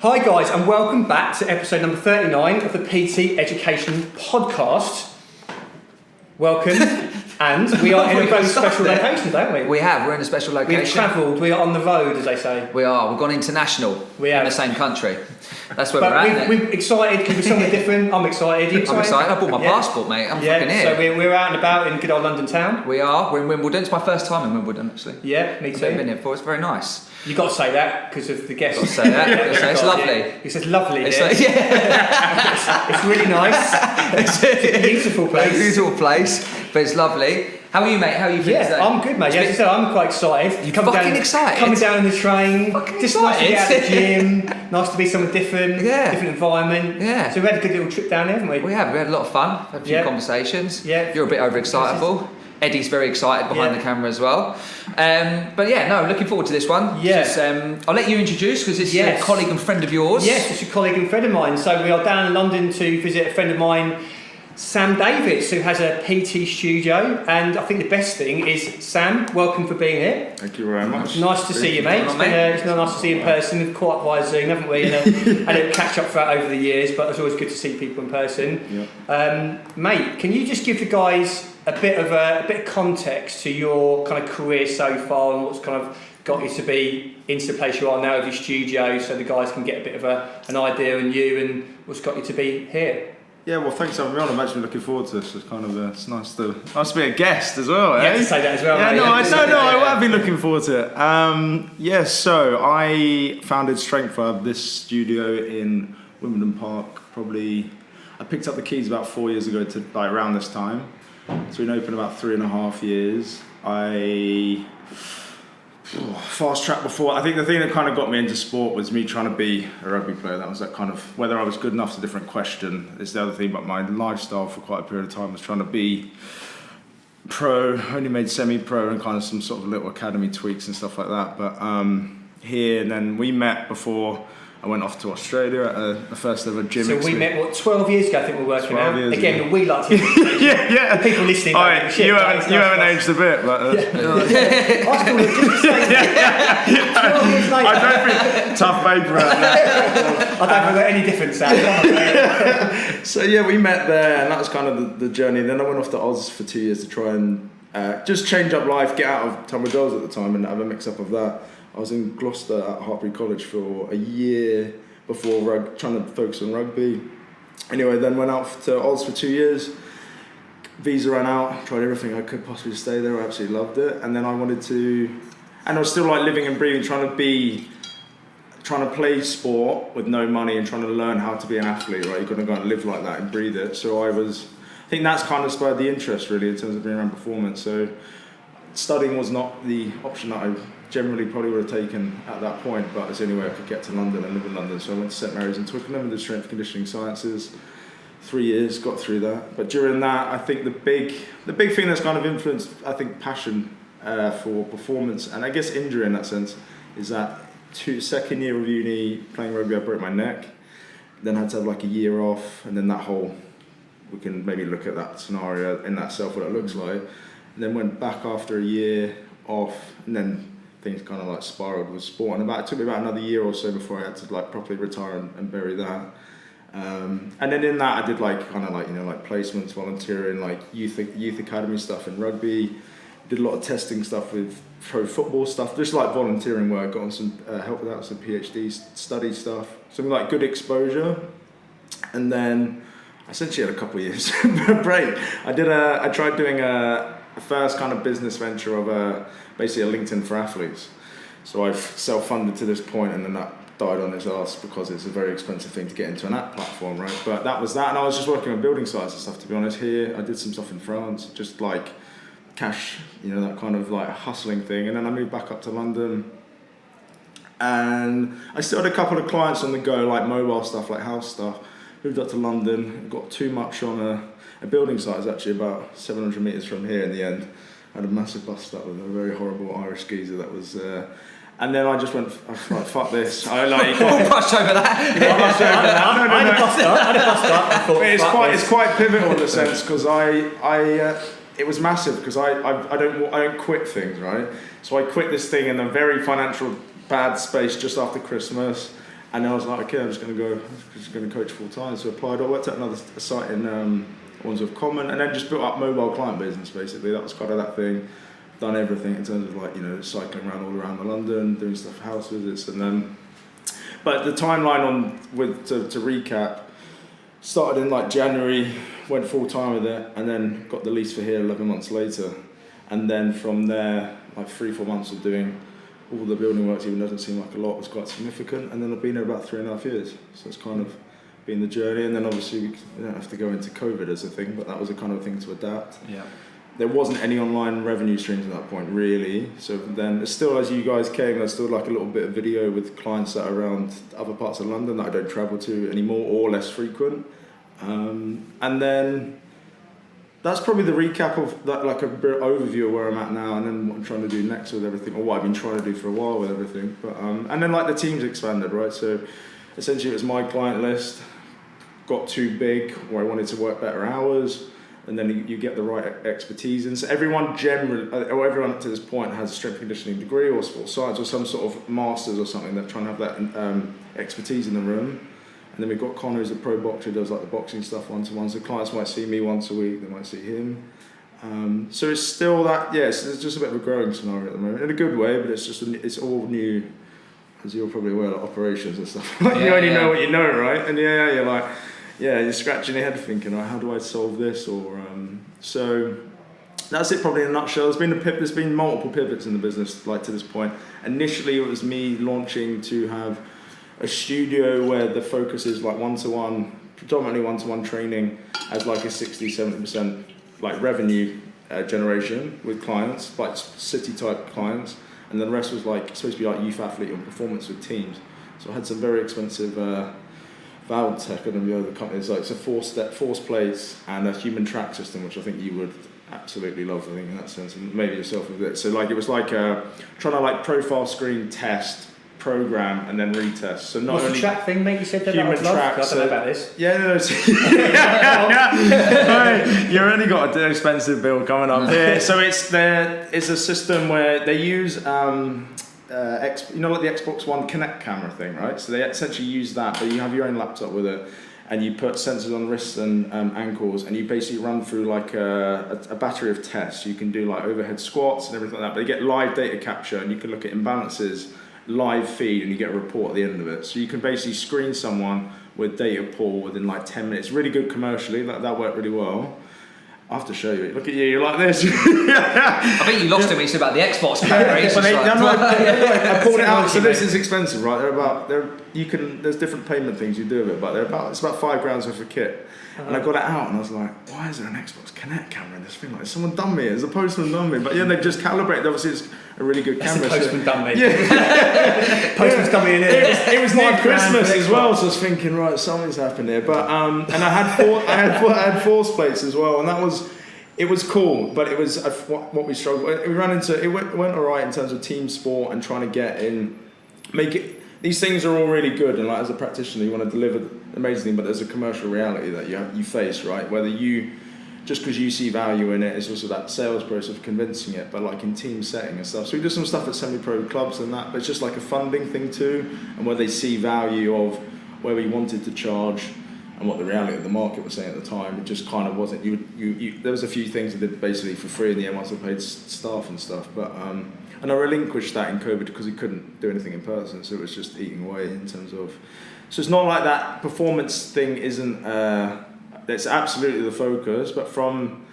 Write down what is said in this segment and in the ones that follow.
Hi guys, and welcome back to episode number 39 of the PT Education Podcast. Welcome, and we are in a very special location, don't we? We're in a special location. We've travelled, we are on the road, as they say. We've gone international. We have. In the same country. That's where we're at. We're excited because we're somewhere different. I'm excited. I'm excited. I bought my passport, mate. I'm fucking here. So we're out and about in good old London town. We are. We're in Wimbledon. It's my first time in Wimbledon, actually. Yeah, me too. I've never been here before. It's very nice. You've got to say that because of the guests. Got to say that. It's lovely. He says lovely it's here. It's really nice. It's a beautiful place. It's a beautiful place, but it's lovely. How are you, mate? How are you feeling today? I'm good, mate. As I said, I'm quite excited. You're fucking excited? Coming down in the train. Fucking just excited. nice to get out of the gym. Nice to be somewhere different. Yeah. Different environment. Yeah. So we had a good little trip down here, haven't we? We have. We had a lot of fun. Had a few conversations. Yeah. You're a bit overexcitable. Eddie's very excited behind the camera as well. But yeah, no, looking forward to this one. Yeah. I'll let you introduce because it's a colleague and friend of yours. Yes, it's a colleague and friend of mine. So we are down in London to visit a friend of mine, Sam Davies, who has a PT studio. And I think the best thing is, Sam, welcome for being here. Thank you very much. Nice to see you, mate. It's been nice to see you in person. We've caught up via Zoom, haven't we? And a catch up throughout over the years, but it's always good to see people in person. Yep. Mate, can you just give the guys a bit of context to your kind of career so far and what's kind of got you to be into the place you are now with your studio, so the guys can get a bit of an idea on you and what's got you to be here? Yeah, well, thanks for having me on. I'm actually looking forward to this. It's kind of it's nice to be a guest as well. You have to say that as well. Yeah, mate. I have been looking forward to it. So I founded Strength Lab, this studio in Wimbledon Park. Probably, I picked up the keys about 4 years ago to around this time. So we've been open about 3.5 years. I fast track before. I think the thing that kind of got me into sport was me trying to be a rugby player. That was that kind of, whether I was good enough is a different question. It's the other thing, but my lifestyle for quite a period of time was trying to be pro, only made semi-pro and kind of some sort of little academy tweaks and stuff like that. But here, and then we met before I went off to Australia at the first ever gym. So we met 12 years ago. I think we're working out. Again, we like to. yeah. The people listening. You haven't aged a bit, but. I still look just the same. 12 years later. I don't think tough paper out there. I don't think any difference, Sam. So yeah, we met there, and that was kind of the journey. Then I went off to Oz for 2 years to try and just change up life, get out of Tunbridge Wells at the time, and have a mix up of that. I was in Gloucester at Hartbury College for a year before trying to focus on rugby. Anyway, then went out to Oz for 2 years. Visa ran out, tried everything I could possibly to stay there. I absolutely loved it. And then I wanted to, and I was still like living and breathing, trying to play sport with no money and trying to learn how to be an athlete, right? You've got to go and live like that and breathe it. So I think that's kind of spurred the interest really in terms of being around performance. So studying was not the option that I generally probably would have taken at that point, but it's the only way I could get to London and live in London. So I went to St Mary's in Twickenham and did strength conditioning sciences. 3 years, got through that. But during that, I think the big thing that's kind of influenced, I think, passion for performance and I guess injury in that sense is that second year of uni playing rugby, I broke my neck. Then I had to have like a year off, and then that whole, we can maybe look at that scenario in that self, what it looks like. And then went back after a year off, and then things kind of like spiraled with sport, and it took me about another year or so before I had to like properly retire and bury that. And then in that I did like kind of like, you know, like placements, volunteering, like youth academy stuff in rugby. Did a lot of testing stuff with pro football stuff, just like volunteering work. Got on some help with that, with some PhD study stuff, some like good exposure. And then I essentially had a couple of years break. I tried doing a first kind of business venture of basically a LinkedIn for athletes. So I've self-funded to this point, and then that died on its ass because it's a very expensive thing to get into an app platform, right? But that was that, and I was just working on building sites and stuff, to be honest. Here, I did some stuff in France, just like cash, you know, that kind of like hustling thing. And then I moved back up to London, and I still had a couple of clients on the go, like mobile stuff, like house stuff. Moved up to London, got too much on a building site. It's actually about 700 metres from here in the end. I had a massive bust up with a very horrible Irish geezer that was... and then I just went, like, fuck this. I like... We'll brush over that. I had a bust up. It's quite pivotal in a sense, because it was massive, because I don't quit things, right? So I quit this thing in a very financial bad space just after Christmas. And I was like, okay, I'm just going to coach full time. So I applied. I worked at another site in Wandsworth Common, and then just built up mobile client business. Basically, that was kind of that thing. Done everything in terms of like, you know, cycling around all around London, doing stuff, house visits, and then. But the timeline to recap, started in like January, went full time with it, and then got the lease for here 11 months later, and then from there, like 3-4 months of doing all the building works, even doesn't seem like a lot, was quite significant, and then I've been here about 3.5 years. So it's kind of been the journey, and then obviously we don't have to go into COVID as a thing, but that was a kind of thing to adapt. Yeah. There wasn't any online revenue streams at that point, really. So then, still as you guys came, there's still like a little bit of video with clients that are around other parts of London that I don't travel to anymore or less frequent. And then that's probably the recap of that, like a bit overview of where I'm at now, and then what I'm trying to do next with everything, or what I've been trying to do for a while with everything. But and then like the team's expanded, right? So essentially it was my client list got too big, where I wanted to work better hours, and then you get the right expertise. And so everyone generally, or everyone up to this point has a strength and conditioning degree or sports science or some sort of masters or something. They're trying to have that expertise in the room. And then we've got Connor, who's a pro boxer, who does like the boxing stuff one-to-one. So clients might see me once a week, they might see him. So it's still that, yes, it's just a bit of a growing scenario at the moment, in a good way, but it's just, it's all new, as you're probably aware, like operations and stuff. Like you only know what you know, right? And you're like, you're scratching your head thinking, how do I solve this? Or so that's it probably in a nutshell. There's been multiple pivots in the business like to this point. Initially it was me launching to have a studio where the focus is like one-to-one, predominantly one-to-one training as like a 60-70% like revenue generation with clients, like city type clients, and then the rest was like supposed to be like youth athlete and performance with teams. So I had some very expensive valve tech and the other companies, like it's a force plates and a human track system, which I think you would absolutely love, I think, in that sense, and maybe yourself with it. So like it was like trying to like profile screen test, program, and then retest. So not what's only the track thing, mate? You said that human track. I don't know about this. Yeah, no. You've only got an expensive bill coming up here. So it's a system where they use like the Xbox One Kinect camera thing, right? So they essentially use that, but you have your own laptop with it, and you put sensors on wrists and ankles, and you basically run through like a battery of tests. You can do like overhead squats and everything like that, but you get live data capture, and you can look at imbalances, live feed, and you get a report at the end of it. So you can basically screen someone with data pull within like 10 minutes. Really good commercially, that worked really well. I have to show you. Look at you, you're like this. I think you lost him when you said about the Xbox camera. I pulled it out. So this is expensive, right? There's different payment things you do with it, but it's about £5 worth of kit. And I got it out and I was like, why is there an Xbox Kinect camera in this thing? Like, someone done me, it's a postman done me. But yeah, they've just calibrated. Obviously, it's a really good camera. That's a postman done me. Yeah. Postman's coming in here. It was near Christmas as well, so I was thinking, right, something's happened here. But and I had force plates as well, and it was cool, but it was what we struggled. We ran into it went all right in terms of team sport and trying to make it. These things are all really good, and like as a practitioner, you want to deliver amazing, but there's a commercial reality that you face, right? Whether just because you see value in it, it's also that sales process of convincing it, but like in team setting and stuff. So we do some stuff at semi-pro clubs and that, but it's just like a funding thing too, and where they see value of where we wanted to charge and what the reality of the market was saying at the time. It just kind of wasn't. There was a few things I did basically for free in the end once I paid staff and stuff, but. And I relinquished that in COVID because we couldn't do anything in person, so it was just eating away in terms of. So it's not like that performance thing isn't. It's absolutely the focus, but from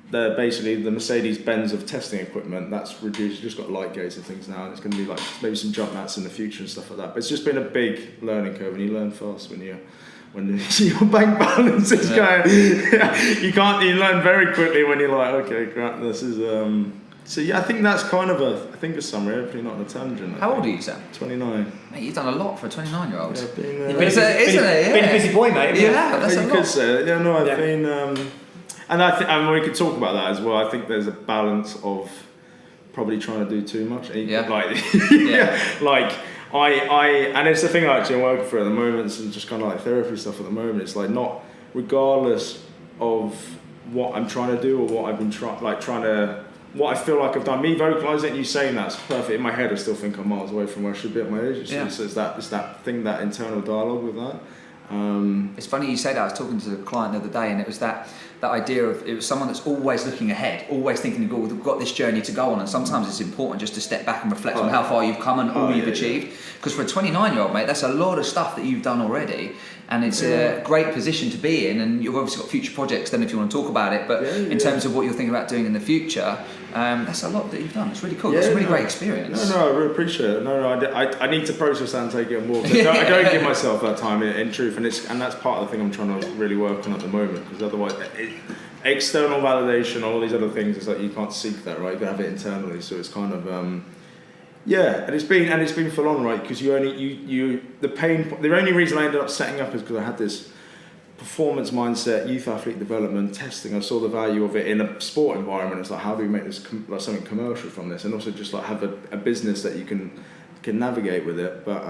basically the Mercedes-Benz of testing equipment, that's reduced. You've just got light gates and things now, and it's going to be like maybe some jump mats in the future and stuff like that. But it's just been a big learning curve, and you learn fast when your bank balance is going. You learn very quickly when you're like, okay, crap, this is. So yeah, I think that's kind of a summary, hopefully not on a tangent. How old are you, Sam? 29. Mate, you've done a lot for a 29-year-old. Yeah, Been a busy boy, mate. Yeah, that's a lot. You could say it. Yeah, no, I've been, and I mean, we could talk about that as well. I think there's a balance of probably trying to do too much. Yeah. Like and it's the thing actually I'm working for at the moment. It's just kind of like therapy stuff at the moment. It's like not regardless of what I'm trying to do or what I've been trying to what I feel like I've done. Me vocalising, you saying that's perfect. In my head, I still think I'm miles away from where I should be at my age. Yeah. So it's that thing, that internal dialogue with that. It's funny you say that. I was talking to a client the other day, and it was that idea of, it was someone that's always looking ahead, always thinking, we've got this journey to go on, and sometimes it's important just to step back and reflect on how far you've come and all you've achieved. Because for a 29-year-old, mate, that's a lot of stuff that you've done already, and it's a great position to be in, and you've obviously got future projects then if you want to talk about it, but in terms of what you're thinking about doing in the future, that's a lot that you've done. It's really cool. It's a really great experience. No, I really appreciate it. I need to process that and take it on board. I don't give myself that time in truth, and that's part of the thing I'm trying to really work on at the moment, because otherwise external validation, all these other things, it's like you can't seek that, right? You gotta have it internally. So it's kind of and it's been full on, right? Because the only reason I ended up setting up is because I had this performance mindset, youth athlete development, testing. I saw the value of it in a sport environment. It's like, how do we make this like something commercial from this, and also just like have a business that you can navigate with it. But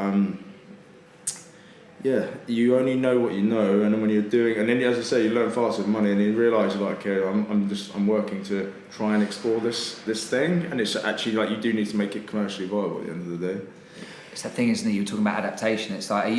you only know what you know, and then when you're doing, and then as I say, you learn fast with money, and you realise you're like, okay, I'm working to try and explore this thing, and it's actually like you do need to make it commercially viable at the end of the day. It's that thing, isn't it? You were talking about adaptation. It's like,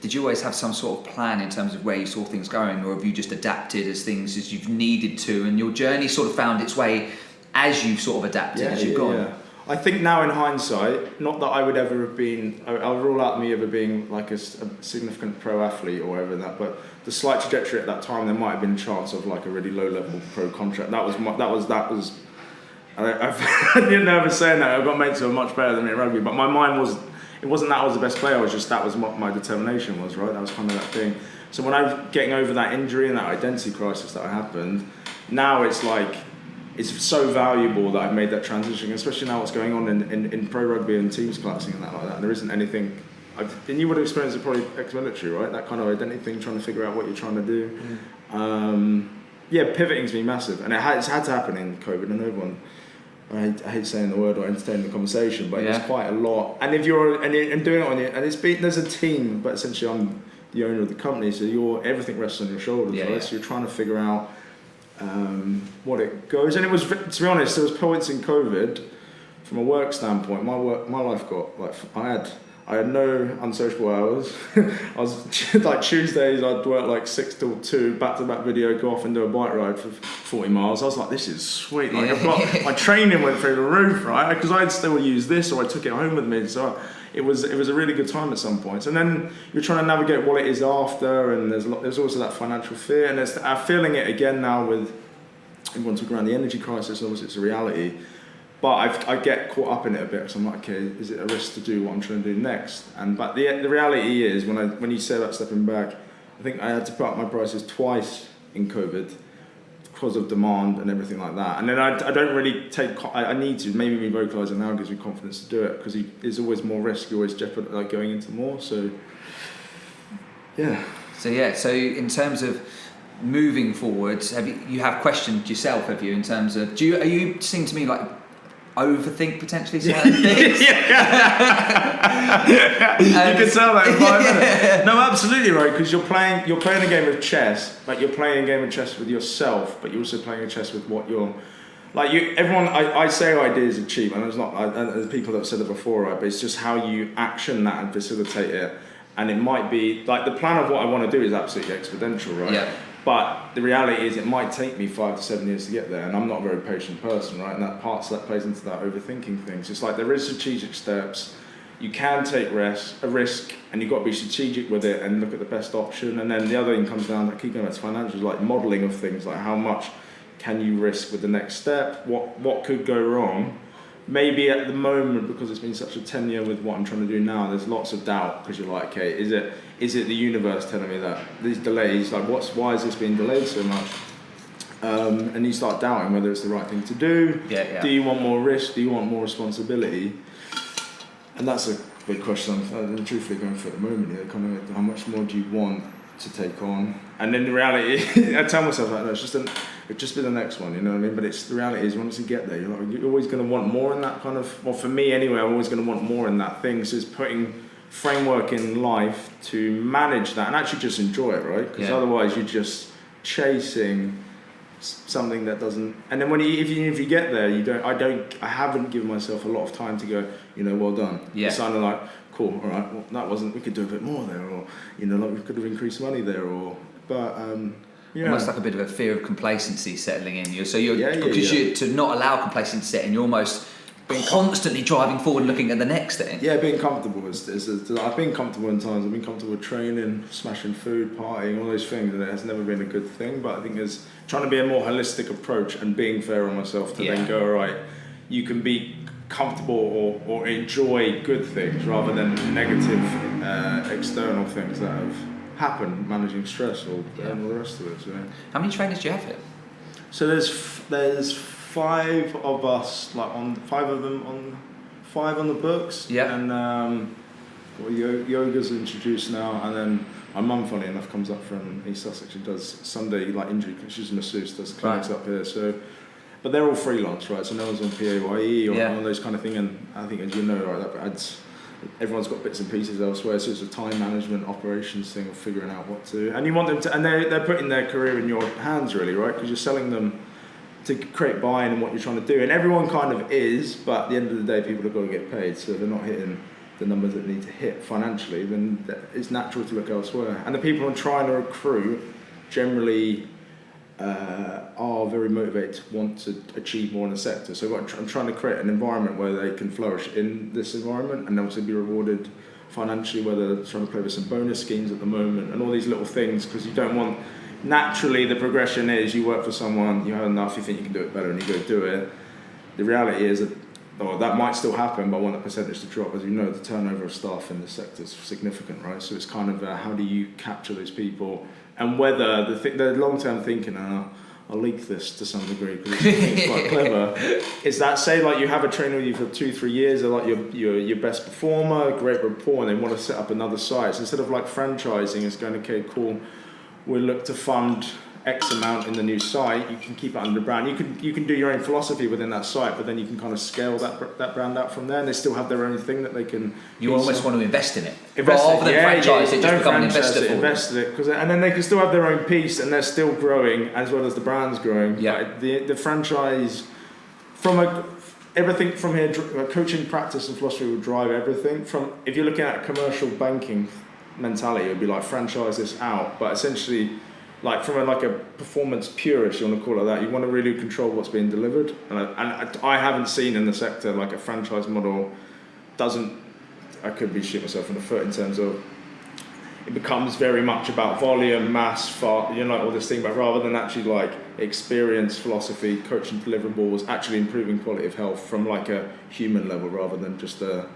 did you always have some sort of plan in terms of where you saw things going, or have you just adapted as you've needed to, and your journey sort of found its way as you've sort of adapted as you've gone? Yeah. I think now in hindsight, not that I would ever have been, I'll rule out me ever being like a significant pro athlete or whatever that, but the slight trajectory at that time, there might have been a chance of like a really low level pro contract. That was I didn't ever saying that. I've got mates who are much better than me at rugby, but my mind was, it wasn't that I was the best player, it was just that was what my determination was, right? That was kind of that thing. So when I was getting over that injury and that identity crisis that happened, now it's like, it's so valuable that I've made that transition, especially now what's going on in pro rugby and teams collapsing and that like that. There isn't anything, and you would have experienced it probably ex-military, right? That kind of identity thing, trying to figure out what you're trying to do. Pivoting's been massive, and it's had to happen in COVID, and everyone, I hate saying the word or entertaining the conversation, but it's quite a lot. And if you're and doing it on your, and there's a team, but essentially I'm the owner of the company, so everything rests on your shoulders, right? So you're trying to figure out what it goes, and it was, to be honest, there was points in COVID from a work standpoint, my life got like, I had no unsociable hours. I was like Tuesdays I'd work like 6 till 2, back-to-back video, go off and do a bike ride for 40 miles. I was like, this is sweet. Like I've got, my training went through the roof, right? Because I'd still use this, or I took it home with me. So it was a really good time at some points. And then you're trying to navigate what it is after, and there's also that financial fear, and I'm feeling it again now with everyone talking around the energy crisis. Obviously it's a reality. But I get caught up in it a bit, so I'm like, okay, is it a risk to do what I'm trying to do next? But the reality is, when you say about stepping back, I think I had to put up my prices twice in COVID because of demand and everything like that. And then I don't really I need to, maybe me vocalising now gives me confidence to do it, because there's always more risk, you're always like going into more, so yeah. So in terms of moving forwards, you have questioned yourself, have you, in terms of, are you seem to me like overthink potentially certain things? You can tell that in 5 minutes. No, absolutely right, because you're playing a game of chess, but you're playing a game of chess with yourself, but you're also playing a chess with what you're like. Everyone, I say ideas are cheap, and there's people that have said it before, right? But it's just how you action that and facilitate it. And it might be like the plan of what I want to do is absolutely exponential, right? Yeah. But the reality is, it might take me 5 to 7 years to get there, and I'm not a very patient person, right? And that plays into that overthinking thing. So it's like there is strategic steps. You can take a risk, and you've got to be strategic with it and look at the best option. And then the other thing comes down to, keep going back to financials, like modelling of things, like how much can you risk with the next step? What could go wrong? Maybe at the moment, because it's been such a tenure with what I'm trying to do now, there's lots of doubt, because you're like, okay, is it the universe telling me that these delays, like why is this being delayed so much? And you start doubting whether it's the right thing to do. Yeah. Do you want more risk? Do you want more responsibility? And that's a big question I'm truthfully going for at the moment. Yeah, kind of, how much more do you want to take on? And then the reality, I tell myself like, no, it's just be the next one, you know what I mean? But the reality is, once you get there, you're always going to want more in that kind of, well, for me anyway, I'm always going to want more in that thing. So it's putting framework in life to manage that and actually just enjoy it, right? Because otherwise you're just chasing something that doesn't. And then if you get there, I haven't given myself a lot of time to go, well done. Yeah. It's kind of like, cool, all right, well, that wasn't. We could do a bit more there, or like we could have increased money there, Yeah. Almost like a bit of a fear of complacency settling in you. So you're to not allow complacency to set in, you're almost constantly driving forward, looking at the next thing. Yeah, being comfortable I've been comfortable in times. I've been comfortable training, smashing food, partying, all those things, and it has never been a good thing. But I think it's trying to be a more holistic approach and being fair on myself to then go, all right, you can be comfortable or enjoy good things rather than negative external things that have happened, managing stress and all the rest of it. So. How many trainers do you have here? So there's 5 of us, five on the books. Yeah. And yoga's introduced now, and then my mum, funny enough, comes up from East Sussex. She does Sunday injury. She's a masseuse, does clinics up here. So, but they're all freelance, right? So no one's on PAYE or one of those kind of thing. And I think, as you know, right, that adds. Everyone's got bits and pieces elsewhere, so it's a time management operations thing of figuring out what to. And you want them to, and they're putting their career in your hands, really, right? Because you're selling them to create buy-in in what you're trying to do, and everyone kind of is. But at the end of the day, people have got to get paid, so if they're not hitting the numbers that need to hit financially, then it's natural to look elsewhere. And the people I'm trying to recruit generally are very motivated to want to achieve more in the sector. So I'm trying to create an environment where they can flourish in this environment and also be rewarded financially, whether they're trying to play with some bonus schemes at the moment and all these little things, because you don't want. Naturally, the progression is you work for someone, you have enough, you think you can do it better, and you go do it. The reality is that might still happen, but I want the percentage to drop. As you know, the turnover of staff in the sector is significant, right? So it's kind of how do you capture those people, and whether the long-term thinking, and I'll leak this to some degree because it's quite clever, is that say you have a trainer with you for 2-3 years, they're like your best performer, great rapport, and they want to set up another site. So instead of franchising, it's going, okay, cool, we'll look to fund X amount in the new site. You can keep it under the brand. You can do your own philosophy within that site, but then you can kind of scale that brand out from there, and they still have their own thing that they can. You almost want to invest in it rather than franchise it. Just become an investor. Invest in it, and then they can still have their own piece, and they're still growing as well as the brand's growing. Yeah. The franchise everything from here, coaching, practice, and philosophy will drive everything. From if you're looking at commercial banking mentality, it would be franchise this out, but essentially. From a performance purist, you want to call it that, you want to really control what's being delivered. And I haven't seen in the sector a franchise model doesn't. I could be shooting myself in the foot in terms of it becomes very much about volume, mass, all this thing, but rather than actually experience, philosophy, coaching deliverables, actually improving quality of health from a human level rather than just a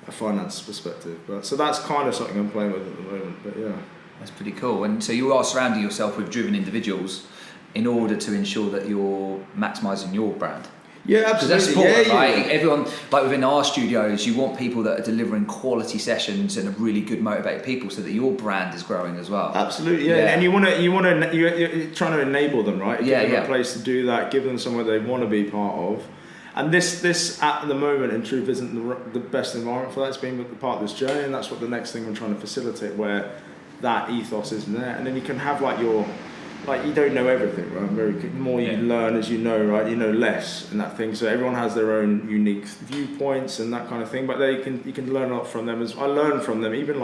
finance perspective. But so that's kind of something I'm playing with at the moment. But yeah. That's pretty cool. And so you are surrounding yourself with driven individuals in order to ensure that you're maximising your brand. Yeah, absolutely. Because that's important, right? Everyone, within our studios, you want people that are delivering quality sessions and are really good, motivated people, so that your brand is growing as well. Absolutely, yeah. And you're trying to enable them, right? Give them a place to do that. Give them somewhere they want to be part of. And this at the moment, in truth, isn't the best environment for that. It's been part of this journey, and that's what the next thing we're trying to facilitate, where that ethos isn't there, and then you can have you don't know everything, right? The more you learn, as you know, right, you know less in that thing. So everyone has their own unique viewpoints and that kind of thing, but you can learn a lot from them. I learn from them, even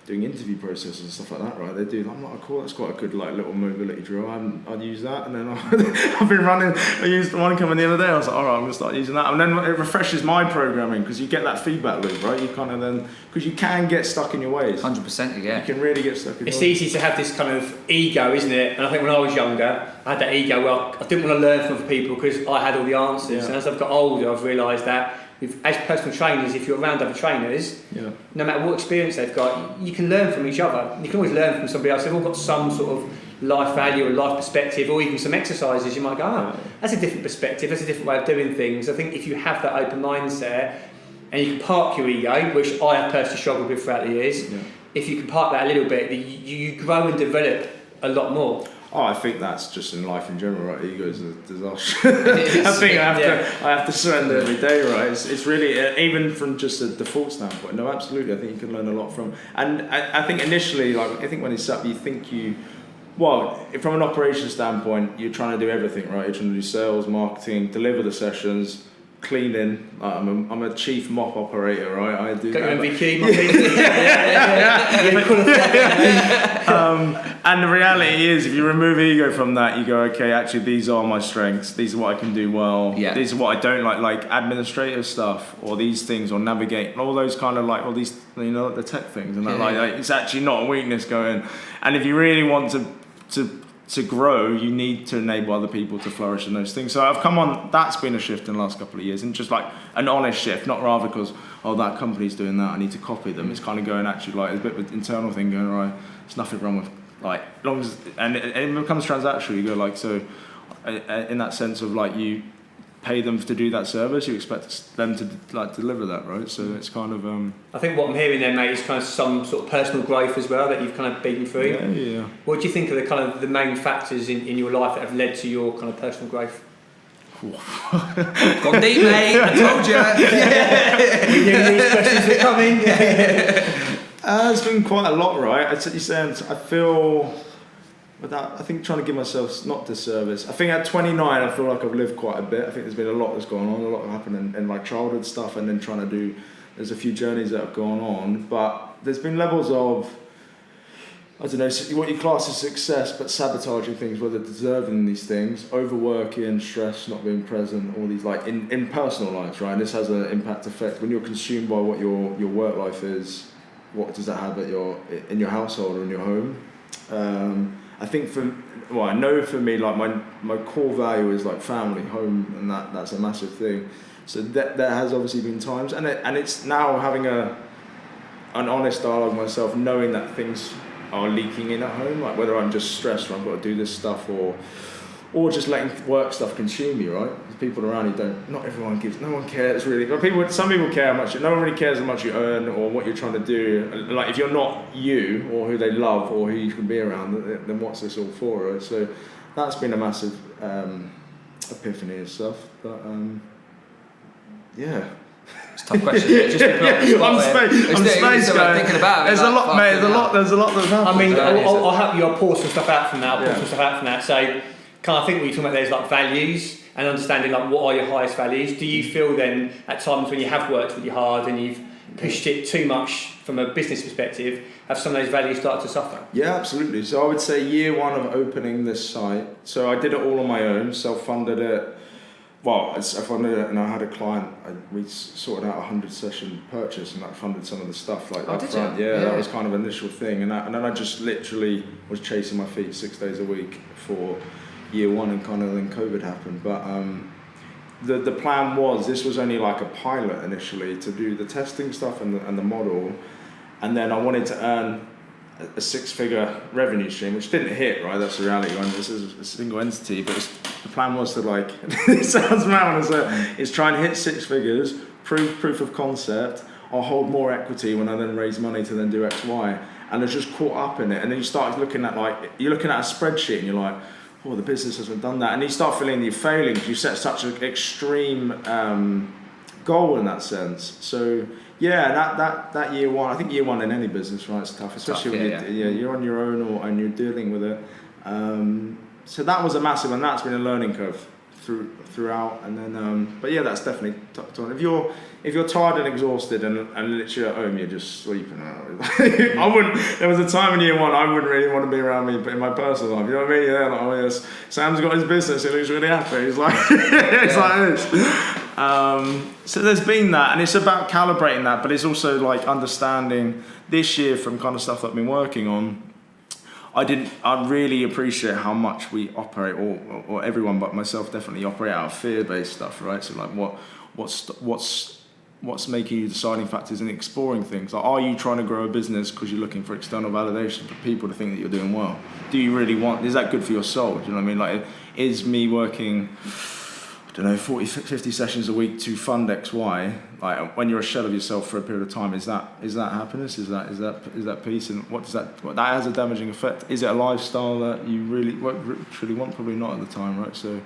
doing interview processes and stuff like that, right? They do. I'm like, cool, that's quite a good little mobility drill. I'd use that, and then I've been running. I used one coming the other day. I was like, all right, I'm gonna start using that, and then it refreshes my programming because you get that feedback loop, right? You kind of then because you can get stuck in your ways. 100%, yeah. You can really get stuck in. It's easy to have this kind of ego, isn't it? And I think when I was younger, I had that ego. Well, I didn't want to learn from other people because I had all the answers. Yeah. And as I've got older, I've realised that. As personal trainers, if you're around other trainers, no matter what experience they've got, you can learn from each other. You can always learn from somebody else. They've all got some sort of life value or life perspective, or even some exercises. You might go, that's a different perspective, that's a different way of doing things. I think if you have that open mindset and you can park your ego, which I have personally struggled with throughout the years, if you can park that a little bit, you grow and develop a lot more. Oh, I think that's just in life in general, right? Ego is a disaster. I think I have to surrender every day, right? It's really, even from just a default standpoint, no, absolutely, I think you can learn a lot from. And I think initially, I think when it's up, you think Well, from an operations standpoint, you're trying to do everything, right? You're trying to do sales, marketing, deliver the sessions, cleaning. I'm a chief mop operator, right? I do. Got your that. MVQ, my And the reality is, if you remove ego from that, you go, okay, actually, these are my strengths. These are what I can do well. Yeah. These are what I don't like administrative stuff, or these things, or navigate, all those kind of like, all these, the tech things, and that, like, it's actually not a weakness going. And if you really want to grow, you need to enable other people to flourish in those things. So I've come on, that's been a shift in the last couple of years, and just like an honest shift, not rather because, that company's doing that, I need to copy them. It's kind of going actually like, it's a bit of an internal thing going, right, there's nothing wrong with, like, as long as, and it becomes transactional, you go like, so in that sense of like, you pay them to do that service, you expect them to like deliver that, right? So it's kind of I think what I'm hearing there, mate, is kind of some sort of personal growth as well that you've kind of beaten through. Yeah. What do you think are the kind of the main factors in your life that have led to your kind of personal growth? Gone deep, mate. I told you. You knew these questions were coming. It's been quite a lot, right? I feel, I think trying to give myself not disservice. I think at 29, I feel like I've lived quite a bit. I think there's been a lot that's gone on, a lot happened in like childhood stuff, and then there's a few journeys that have gone on, but there's been levels of, I don't know, what you class as success, but sabotaging things, whether deserving these things, overworking, stress, not being present, all these like in personal lives, right? And this has an impact effect when you're consumed by what your work life is. What does that have in your household or in your home? I think I know for me, like my core value is like family, home, and that's a massive thing. So that has obviously been times, and it's now having an honest dialogue with myself, knowing that things are leaking in at home, like whether I'm just stressed or I've got to do this stuff, or just letting work stuff consume you, right? There's people around you no one cares really. But some people care how much, no one really cares how much you earn or what you're trying to do. Like if you're not you or who they love or who you can be around, then what's this all for, right? So that's been a massive epiphany and stuff, but yeah. It's a tough question. Just to put on the spot I'm space guy. Thinking about it. There's a lot, mate. There's a lot that's happened. I mean, I'll help you. I'll pour some stuff out from that. So, kind of think what you're talking about there is like values and understanding like what are your highest values. Do you feel then at times when you have worked really hard and you've pushed it too much from a business perspective, have some of those values started to suffer? Yeah, absolutely. So I would say year one of opening this site. So I did it all on my own, self-funded it. Well, I funded it, and I had a client. We sorted out a 100-session purchase, and that funded some of the stuff like up front. Yeah, that was kind of an initial thing, and then I just literally was chasing my feet 6 days a week for year one, and kind of then COVID happened. But the plan was this was only like a pilot initially to do the testing stuff and the model, and then I wanted to earn a 6-figure revenue stream, which didn't hit, right? That's the reality. This is a single entity, but the plan was to like, it sounds mad when I say it's try and hit 6 figures, proof of concept. I'll hold more equity when I then raise money to then do X, Y. And I was just caught up in it. And then you start looking at you're looking at a spreadsheet and you're like, oh, the business hasn't done that. And you start feeling you're failing because you set such an extreme goal in that sense. So yeah, that year one, I think year one in any business, right, it's tough, especially when you're on your own and you're dealing with it. So that was a massive, and that's been a learning curve throughout. And then, but yeah, that's definitely tucked on. If you're tired and exhausted and literally at home, you're just sleeping out. There was a time in year one I wouldn't really want to be around me, but in my personal life, you know what I mean? Yeah, like, oh yes, Sam's got his business, he looks really happy. He's like, it's like this. So there's been that, and it's about calibrating that, but it's also like understanding this year from kind of stuff that I've been working on. I really appreciate how much we operate, or everyone but myself definitely operate out of fear-based stuff, right? So like what's making you deciding factors in exploring things? Like, are you trying to grow a business because you're looking for external validation for people to think that you're doing well? Do you really is that good for your soul? Do you know what I mean? Like, is me working, I don't know, 40, 50 sessions a week to fund X, Y, like when you're a shell of yourself for a period of time, is that happiness? Is that peace? And what that has a damaging effect? Is it a lifestyle that you really want? Probably not at the time, right? So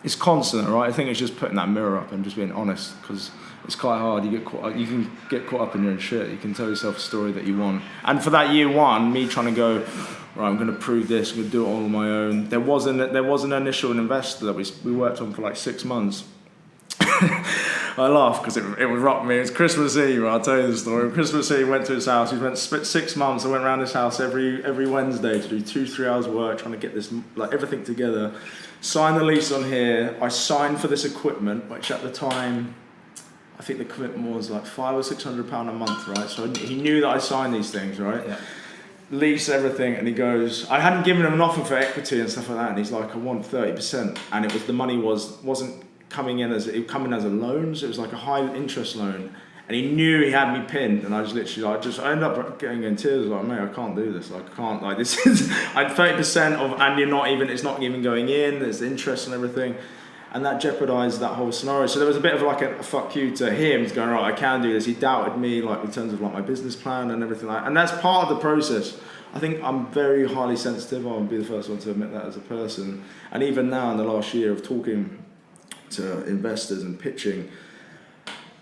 it's constant, right? I think it's just putting that mirror up and just being honest, because it's quite hard. You can get caught up in your own shit. You can tell yourself a story that you want. And for that year one, me trying to go, right, I'm going to prove this, I'm going to do it all on my own. There was an initial investor that we worked on for like 6 months. I laugh because it would rock me. It was Christmas Eve, I'll tell you the story. Christmas Eve, went to his house. We spent 6 months. I went around his house every Wednesday to do 2-3 hours work, trying to get this, like, everything together. Sign the lease on here. I signed for this equipment, which at the time, I think the commitment was like £500 or £600 a month, right? So he knew that I signed these things, right? Yeah. Lease everything, and he goes, I hadn't given him an offer for equity and stuff like that, and he's like, I want 30%, and it was, the money wasn't coming in as, it would come in as a loan, so it was like a high interest loan, and he knew he had me pinned, and I was literally like, I ended up getting in tears, like, mate, I can't do this, like, I can't, like, this is, I had 30% of, and it's not even going in, there's interest and everything, and that jeopardised that whole scenario. So there was a bit of like a fuck you to him, to going, right, I can do this. He doubted me, like, in terms of like my business plan and everything like that. And that's part of the process. I think I'm very highly sensitive. I'll be the first one to admit that as a person. And even now in the last year of talking to investors and pitching,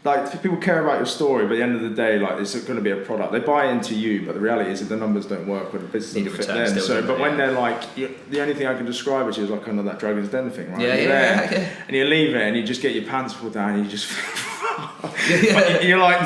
like, people care about your story, but at the end of the day, like, it's going to be a product. They buy into you, but the reality is that the numbers don't work, but the business doesn't fit them. So, but when they're like, the only thing I can describe it to you is like kind of that Dragon's Den thing, right? Yeah. And you leave it, and you just get your pants pulled down, and you just. You're like,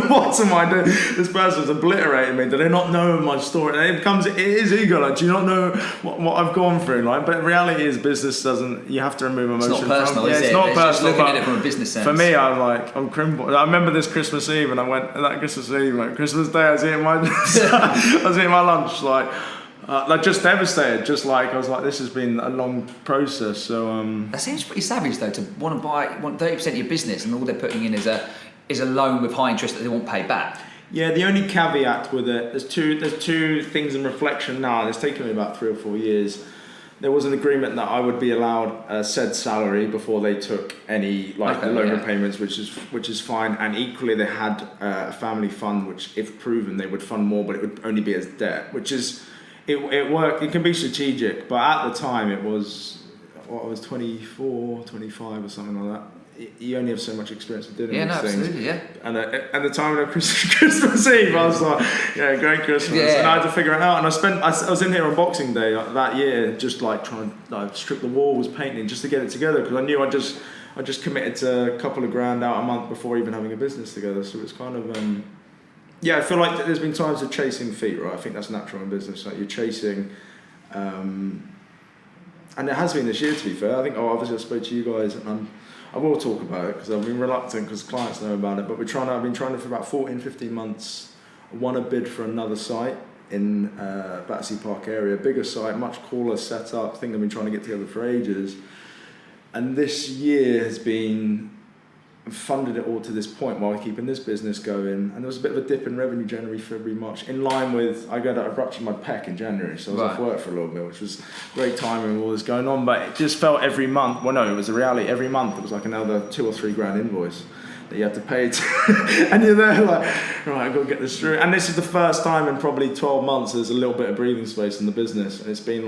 what am I doing? This person's obliterated me. Do they not know my story? And it is ego. Like, do you not know what I've gone through? Like, but the reality is, business doesn't. You have to remove emotion. It's not personal, is it? It's not personal. Just looking at it from a business sense. For me, I'm crimble. I remember this Christmas Eve, and I went that Christmas Eve, like Christmas Day. I was eating my lunch, like just devastated. Just like I was like, this has been a long process. So that seems pretty savage, though, to want 30% of your business, and all they're putting in is a loan with high interest that they won't pay back. Yeah, the only caveat with it, there's two things in reflection now, and it's taken me about 3 or 4 years. There was an agreement that I would be allowed a said salary before they took any loan repayments, which is fine. And equally, they had a family fund, which, if proven, they would fund more, but it would only be as debt, which is it worked. It can be strategic, but at the time it was, I was 24, 25 or something like that. You only have so much experience of doing these things. Absolutely, yeah. And at the time of Christmas Eve, I was like, yeah, great Christmas. Yeah. And I had to figure it out. And I was in here on Boxing Day that year, just like trying to strip the walls, painting, just to get it together, because I knew I just committed to a couple of grand out a month before even having a business together. So it's kind of, I feel like there's been times of chasing feet, right? I think that's natural in business. Like, you're chasing, and it has been this year, to be fair. I think, obviously I spoke to you guys, and I will talk about it because I've been reluctant because clients know about it, but I've been trying to for about 14, 15 months. I won a bid for another site in Battersea Park area, bigger site, much cooler setup, thing I've been trying to get together for ages. And this year has been, funded it all to this point while keeping this business going. And there was a bit of a dip in revenue January, February, March, in line with, I got ruptured my pec in January, so I was off work for a little bit, which was great timing with all this going on. But it just felt every month, well, no, it was a reality. Every month it was like another 2 or 3 grand invoice that you had to pay and you're there like, right, I've got to get this through. And this is the first time in probably 12 months there's a little bit of breathing space in the business, and it's been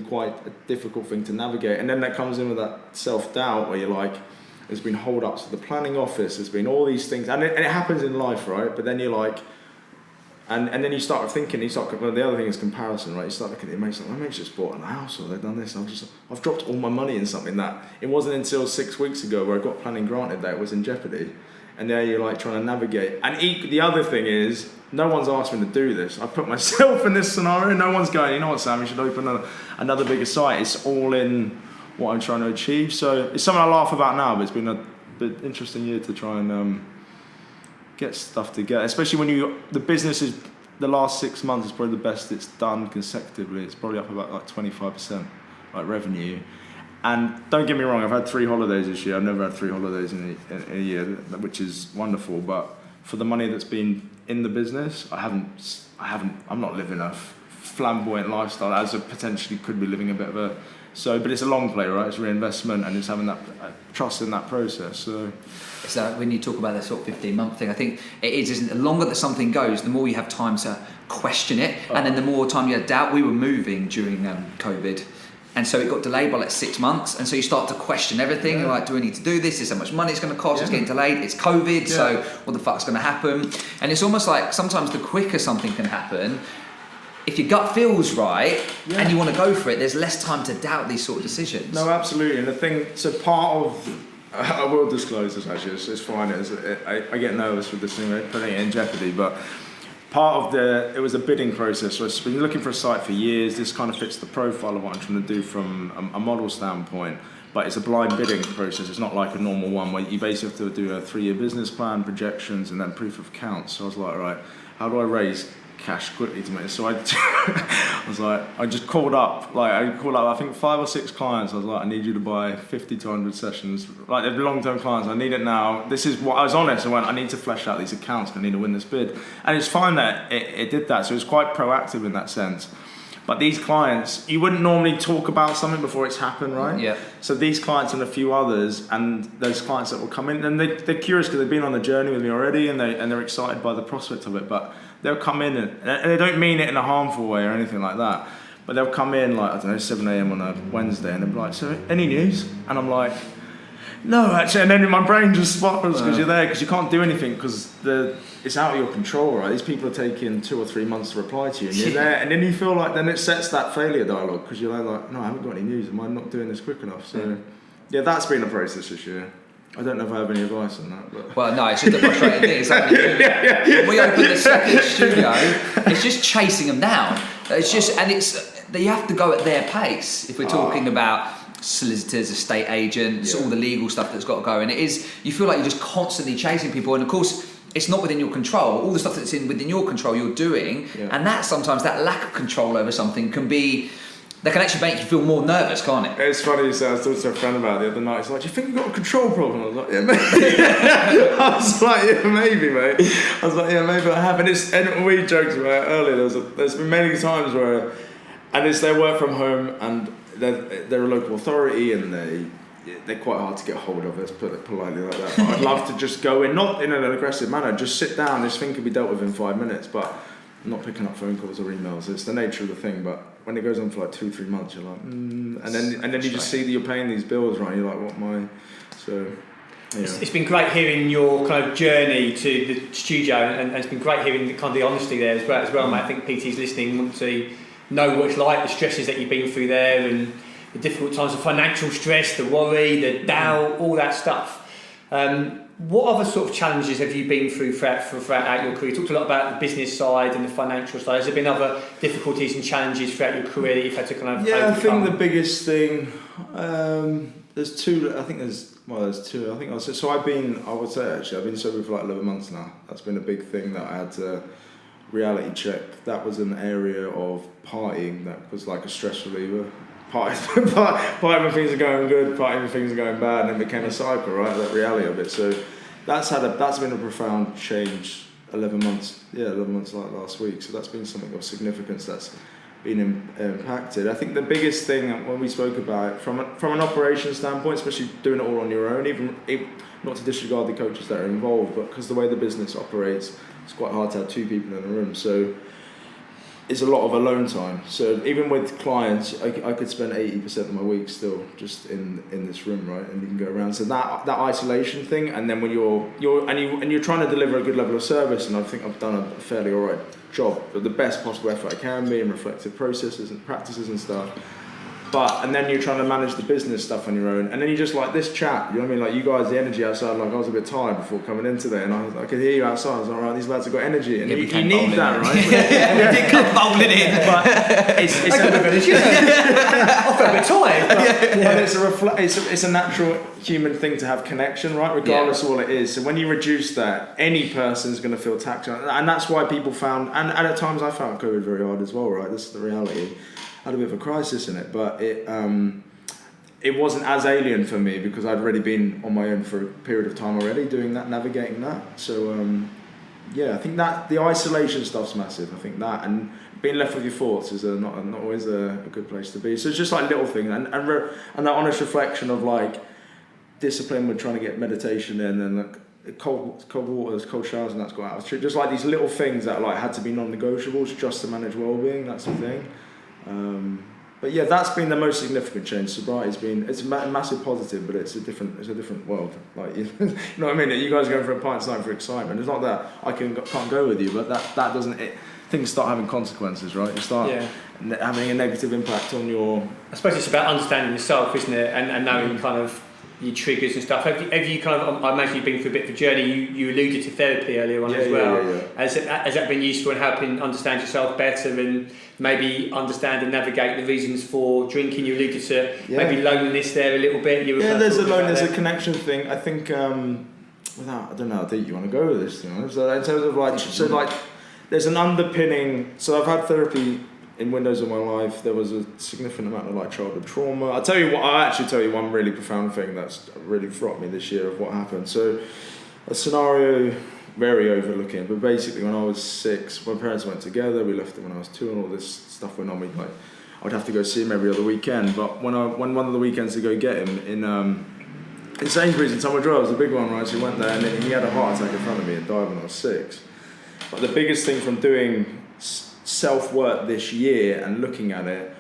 quite a difficult thing to navigate. And then that comes in with that self-doubt where you're like, there's been hold-ups to the planning office, there's been all these things, and it happens in life, right? But then you're like, and then you start thinking, well, the other thing is comparison, right? You start looking at your mates, like, my mates just bought a house, or they've done this, I've dropped all my money in something that, it wasn't until 6 weeks ago where I got planning granted that it was in jeopardy. And there you're like trying to navigate. And the other thing is, no one's asked me to do this. I put myself in this scenario, no one's going, you know what, Sam, you should open another bigger site. It's all in what I'm trying to achieve. So it's something I laugh about now, but it's been a bit interesting year to try and get stuff together, especially when the business is, the last 6 months is probably the best it's done consecutively. It's probably up about like 25% like revenue. And don't get me wrong, I've had 3 holidays this year. I've never had 3 holidays in a year, which is wonderful. But for the money that's been in the business, I'm not living a flamboyant lifestyle as I potentially could be living a bit of a. So, but it's a long play, right? It's reinvestment, and it's having that trust in that process. So when you talk about that sort of 15-month thing, I think it is, isn't it? The longer that something goes, the more you have time to question it, and then the more time you have doubt. We were moving during COVID, and so it got delayed by like 6 months, and so you start to question everything. You're like, do we need to do this? Is how much money it's going to cost? It's getting delayed. It's COVID, so what the fuck's going to happen? And it's almost like sometimes the quicker something can happen, if your gut feels right and you want to go for it, there's less time to doubt these sort of decisions. No, absolutely. And the thing, so part of, I will disclose this actually, it's fine. I get nervous with this thing, putting it in jeopardy, but part of it was a bidding process. So I've been looking for a site for years. This kind of fits the profile of what I'm trying to do from a model standpoint. But it's a blind bidding process. It's not like a normal one where you basically have to do a 3-year business plan, projections, and then proof of account. So I was like, right, how do I raise cash quickly to make this? So I was like, I just called up, I think 5 or 6 clients. I was like, I need you to buy 50 to 100 sessions. Like, they're long-term clients. I need it now. This is what I was honest. I went, I need to flesh out these accounts. I need to win this bid. And it's fine that it did that. So it's quite proactive in that sense. But these clients, you wouldn't normally talk about something before it's happened, right? Yeah. So these clients and a few others, and those clients that will come in, and they're curious because they've been on the journey with me already, and they're excited by the prospect of it. But they'll come in, and they don't mean it in a harmful way or anything like that. But they'll come in, like, I don't know, 7 a.m. on a Wednesday, and they'll be like, so any news? And I'm like, no, actually. And then my brain just spirals because you're there, because you can't do anything because it's out of your control, right? These people are taking 2 or 3 months to reply to you, and you're there, and then you feel like, then it sets that failure dialogue, because you're like, no, I haven't got any news. Am I not doing this quick enough? So, yeah, that's been a process this year. I don't know if I have any advice on that. But. Well, no, it's just a frustrating thing. It's like when we open the second studio, it's just chasing them down. It's just, and you have to go at their pace. If we're talking about solicitors, estate agents, all the legal stuff that's got to go, and you feel like you're just constantly chasing people, and of course, it's not within your control. All the stuff that's within your control, you're doing, and that sometimes that lack of control over something can actually make you feel more nervous, can't it? It's funny you say, I was talking to a friend about it the other night. He's like, do you think you've got a control problem? I was like, yeah, maybe. I was like, yeah, maybe, mate. I was like, yeah, maybe I have. And we joked about it earlier. There's been many times where, and it's their work from home, and they're a local authority, and they're quite hard to get hold of, let's put it politely like that. But I'd love to just go in, not in an aggressive manner, just sit down. This thing could be dealt with in 5 minutes, but I'm not picking up phone calls or emails. It's the nature of the thing. But when it goes on for like 2-3 months, you're like, and then you just see that you're paying these bills, right? You're like, what am I? So. Yeah. It's been great hearing your kind of journey to the studio, and it's been great hearing the kind of the honesty there as well, mate. I think PT's listening, want to know what it's like, the stresses that you've been through there, and the difficult times, the financial stress, the worry, the doubt, all that stuff. What other sort of challenges have you been through throughout your career? You talked a lot about the business side and the financial side. Has there been other difficulties and challenges throughout your career that you've had to kind of overcome? I think the biggest thing, there's two. I think there's two. I think I would say I've been sober for like 11 months now. That's been a big thing that I had to reality check. That was an area of partying that was like a stress reliever. Partying when things are going good, partying when things are going bad, and it became a cycle, right? That reality of it. So that's been a profound change. 11 months like last week. So that's been something of significance that's been impacted. I think the biggest thing when we spoke about it, from an operations standpoint, especially doing it all on your own, even not to disregard the coaches that are involved, but because the way the business operates, it's quite hard to have 2 people in a room. So it's a lot of alone time. So even with clients, I could spend 80% of my week still just in this room, right? And you can go around. So that isolation thing, and then when you're trying to deliver a good level of service, and I think I've done a fairly alright job, but the best possible effort I can be, and reflective processes and practices and stuff. And then you're trying to manage the business stuff on your own, and then you just like this chat, you know what I mean? Like you guys, the energy outside, like I was a bit tired before coming in today, and I could hear you outside. I was like, right, these lads have got energy, and you need that, right? We did come bowling in, but it's I felt a bit tired, but it's a natural human thing to have connection, right? Regardless of what it is. So when you reduce that, any person's going to feel tactile, and that's why people found, and at times I found COVID very hard as well, right? This is the reality. I had a bit of a crisis in it, but it wasn't as alien for me because I'd already been on my own for a period of time already, doing that, navigating that. So I think that the isolation stuff's massive. I think that, and being left with your thoughts is not always a good place to be. So it's just like little things, and that honest reflection of like discipline. We're trying to get meditation in, and like cold waters, cold showers, and that's got out. Just like these little things that like had to be non-negotiables just to manage well-being. That's the thing. But yeah, that's been the most significant change. Sobriety's a massive positive, but it's a different world. Like you know what I mean? You guys are going for a pint tonight for excitement. It's not that I can't go with you, but that doesn't. things start having consequences, right? You start having a negative impact on your... I suppose it's about understanding yourself, isn't it? And knowing kind of your triggers and stuff. Have you kind of, I imagine you've been through a bit of a journey. You alluded to therapy earlier on as well. Yeah. Has that been useful in helping understand yourself better and maybe understand and navigate the reasons for drinking? You alluded to maybe loneliness there a little bit. There's a connection thing. I think, I don't know how deep you want to go with this, you know. So in terms of there's an underpinning. So I've had therapy in windows of my life. There was a significant amount of childhood trauma. I'll actually tell you one really profound thing that's really fraught me this year of what happened. So a scenario, very overlooking, but basically when I was 6, my parents went together, we left them when I was 2 and all this stuff went on. I'd have to go see him every other weekend, but when one of the weekends to go get him in Sainsbury's in Tunbridge Wells, the big one, right, so he went there and he had a heart attack in front of me and died when I was 6. But the biggest thing from doing self-work this year and looking at it,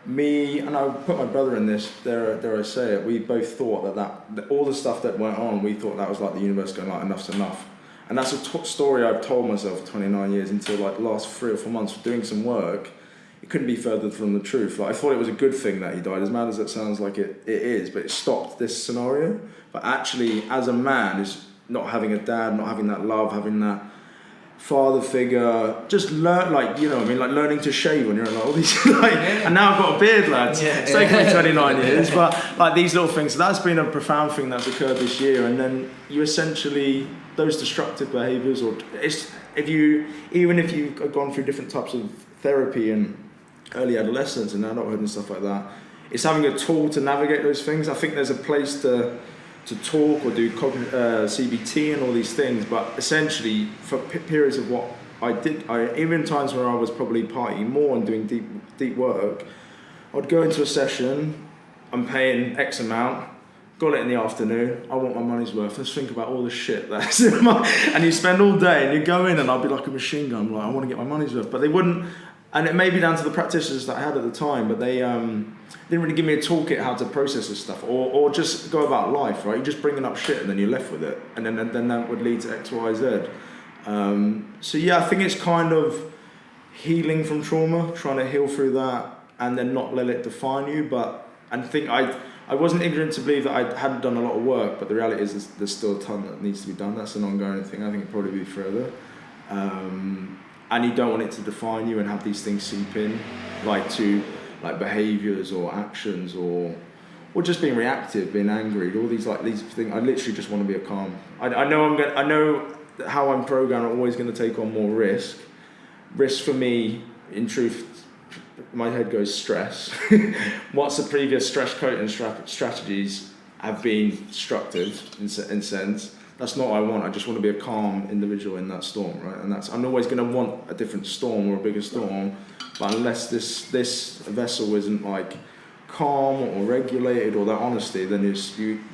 me and I put my brother in this, dare I say it, we both thought that all the stuff that went on, we thought that was like the universe going enough's enough. And that's a story I've told myself 29 years until the last 3 or 4 months of doing some work. It couldn't be further from the truth. I thought it was a good thing that he died, as mad as it sounds like it is, but it stopped this scenario. But actually, as a man, is not having a dad, not having that love, having that father figure, just learning to shave when you're all these and now I've got a beard, lads. It's taken me 29 years, but these little things. So that's been a profound thing that's occurred this year. And then you essentially, those destructive behaviours, or if you've gone through different types of therapy and early adolescence and adulthood and stuff like that, it's having a tool to navigate those things. I think there's a place to talk or do CBT and all these things, but essentially for periods of what I did, even times where I was probably partying more and doing deep work, I'd go into a session, I'm paying X amount, got it in the afternoon, I want my money's worth, let's think about all the shit that's in and you spend all day and you go in and I'll be like a machine gun, I want to get my money's worth, but they wouldn't, and it may be down to the practitioners that I had at the time, but they didn't really give me a toolkit how to process this stuff or just go about life, right? You're just bringing up shit and then you're left with it, and then that would lead to X, Y, Z. I think it's kind of healing from trauma, trying to heal through that and then not let it define you. I think I wasn't ignorant to believe that I hadn't done a lot of work, but the reality is there's still a ton that needs to be done. That's an ongoing thing. I think it'll probably be further. And you don't want it to define you and have these things seep in, like behaviours or actions or just being reactive, being angry, all these things. I literally just want to be a calm. I know how I'm programmed. I'm always going to take on more risk. Risk for me, in truth, my head goes stress. What's the previous stress coping strategies have been destructive in sense. That's not what I want. I just want to be a calm individual in that storm, right? And I'm always going to want a different storm or a bigger storm, but unless this vessel isn't calm or regulated or that honesty, then